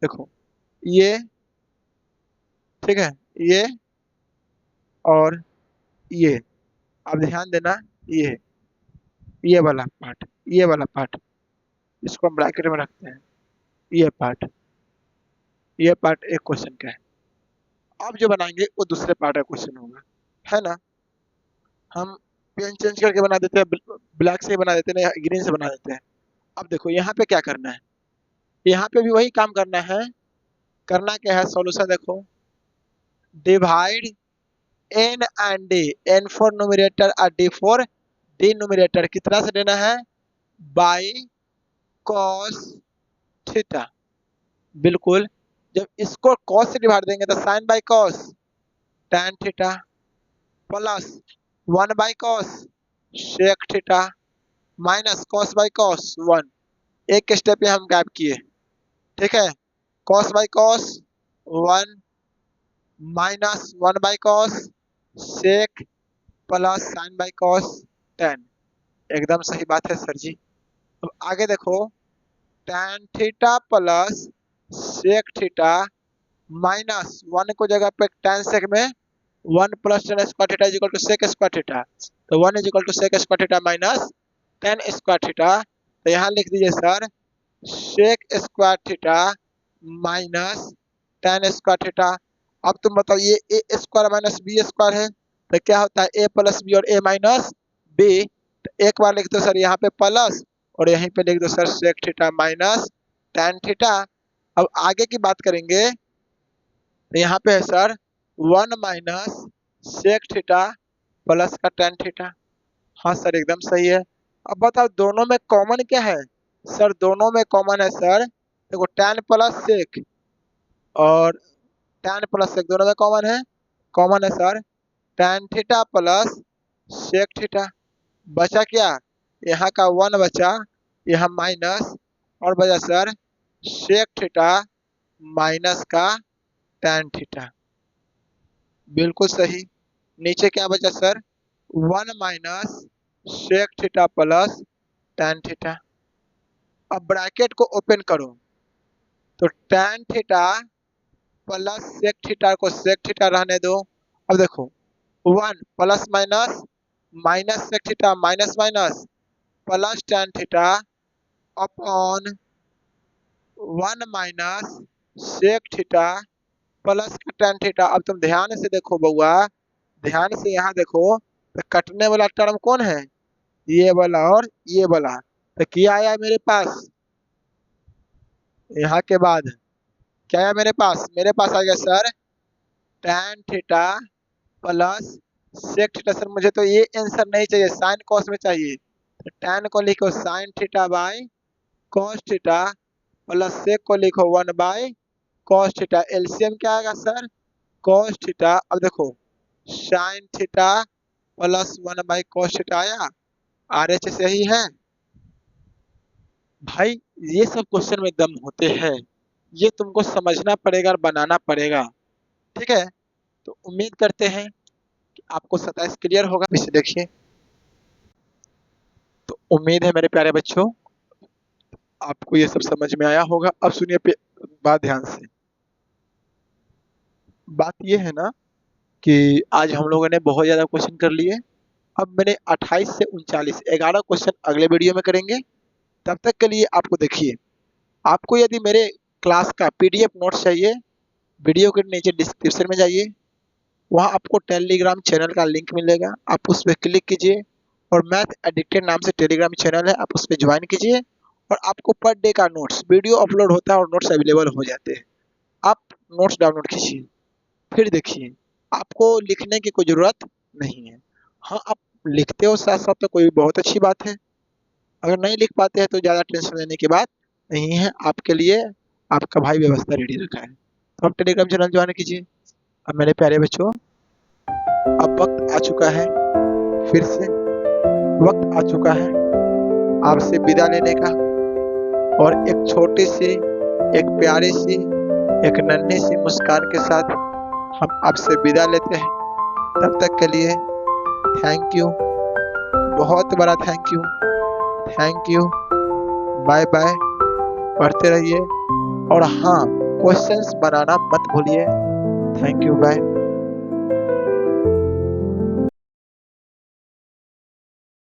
देखो ये, ठीक है, ये और ये, अब ध्यान देना, ये वाला पार्ट, ये वाला पार्ट, इसको हम ब्रैकेट में रखते हैं। ये पार्ट, ये पार्ट एक क्वेश्चन का है। अब जो बनाएंगे वो दूसरे पार्ट का क्वेश्चन होगा, है ना? हम पेन चेंज करके बना देते हैं, ब्लैक से बना देते हैं, ग्रीन से बना देते हैं। अब देखो यहाँ पे क्या करना है, यहाँ पे भी वही काम करना है। करना क्या है, सॉल्यूशन देखो, divide N and D, N for numerator और डी फॉर डिनोमिनेटर, कितना से देना है, बाई कॉस थीटा। बिल्कुल, जब इसको कॉस से डिवाइड देंगे तो sine by cos tan theta plus 1 by cos sec theta minus cos by cos 1। एक स्टेप यहाँ हम गैप किए, ठीक है। Cos by cos 1 minus 1 by cos sec plus sine by cos 10। एकदम सही बात है सर जी। अब आगे देखो, tan theta plus sec theta minus 1 को जगह पे tan सेक में 1 plus tan square theta is equal to sec square theta, तो 1 is equal to sec square theta minus tan square theta. तो यहाँ लिख दीजिए sir sec square theta minus tan square theta. अब तुम बताओ, ये A square minus B square है तो क्या होता है, ए प्लस बी और ए माइनस बी। तो एक बार लिख दो सर यहाँ पे प्लस, और यहीं पे लिख दो sir sec theta minus tan theta. अब आगे की बात करेंगे तो यहाँ पे है sir 1 minus sec theta plus का tan थीटा। हाँ सर एकदम सही है। अब बताओ दोनों में कॉमन क्या है, सर दोनों में कॉमन है सर, देखो tan प्लस सेक और tan प्लस सेक दोनों में कॉमन है, कॉमन है sir tan theta plus sec theta. बचा क्या, यहाँ का 1 बचा, यहाँ माइनस, और बचा सर सेक थीटा माइनस का tan थीटा। बिल्कुल सही। नीचे क्या बचा sir, 1 minus sec theta plus tan theta. अब ब्रैकेट को ओपन करो तो tan theta plus sec theta को सेक थीटा रहने दो। अब देखो 1 plus minus minus sec theta minus minus plus tan theta upon 1 minus sec theta plus का tan थीटा। अब तुम ध्यान से देखो बउआ, ध्यान से यहाँ देखो, तो कटने वाला टर्म कौन है, ये वाला और ये वाला। तो क्या आया मेरे पास, यहाँ के बाद क्या आया मेरे पास, मेरे पास आ गया sir tan theta plus sec theta. Sir मुझे तो ये आंसर नहीं चाहिए, साइन कॉस में चाहिए। तो tan को लिखो sine theta by cos theta plus sec को लिखो 1 बाई कॉस थीटा। एलसीएम क्या आएगा सर, कॉस थीटा। अब देखो sign theta plus 1 by cos theta आया, आरएचएस यही है भाई। ये सब क्वेश्चन में दम होते हैं, ये तुमको समझना पड़ेगा और बनाना पड़ेगा, ठीक है। तो उम्मीद करते हैं कि आपको 27 क्लियर होगा। इसे देखिए, तो उम्मीद है मेरे प्यारे बच्चों आपको ये सब समझ में आया होगा। अब सुनिए बात ध्यान से। बात ये है ना कि आज हम लोगों ने बहुत ज्यादा क्वेश्चन कर लिए। अब मैंने 28 से 39 11 क्वेश्चन अगले वीडियो में करेंगे। तब तक के लिए आपको देखिए, आपको यदि मेरे क्लास का पीडीएफ नोट्स चाहिए, वीडियो के नीचे डिस्क्रिप्शन में जाइए, वहाँ आपको टेलीग्राम चैनल का लिंक मिलेगा, आप उस पर क्लिक कीजिए और मैथ एडिक्टेड नाम से टेलीग्राम चैनल है, आप उस पर ज्वाइन कीजिए और आपको पर डे का नोट्स वीडियो अपलोड होता है और नोट्स अवेलेबल हो जाते हैं। आप नोट्स डाउनलोड कीजिए, फिर देखिए आपको लिखने की कोई ज़रूरत नहीं है। हाँ, आप लिखते हो साथ साथ तो कोई बहुत अच्छी बात है, अगर नहीं लिख पाते हैं तो ज़्यादा टेंशन लेने की बात नहीं है। आपके लिए आपका भाई व्यवस्था रेडी रखा है, तो आप टेलीग्राम चैनल ज्वाइन कीजिए। अब मेरे प्यारे बच्चों, अब वक्त आ चुका है, फिर से वक्त आ चुका है आपसे विदा लेने का, और एक छोटी सी, एक प्यारी सी, एक नन्ही सी मुस्कान के साथ हम आपसे विदा लेते हैं। तब तक के लिए थैंक यू, बहुत बड़ा thank you, thank you, bye bye. पढ़ते रहिए और हाँ, क्वेश्चंस बनाना मत भूलिए। Thank you, bye.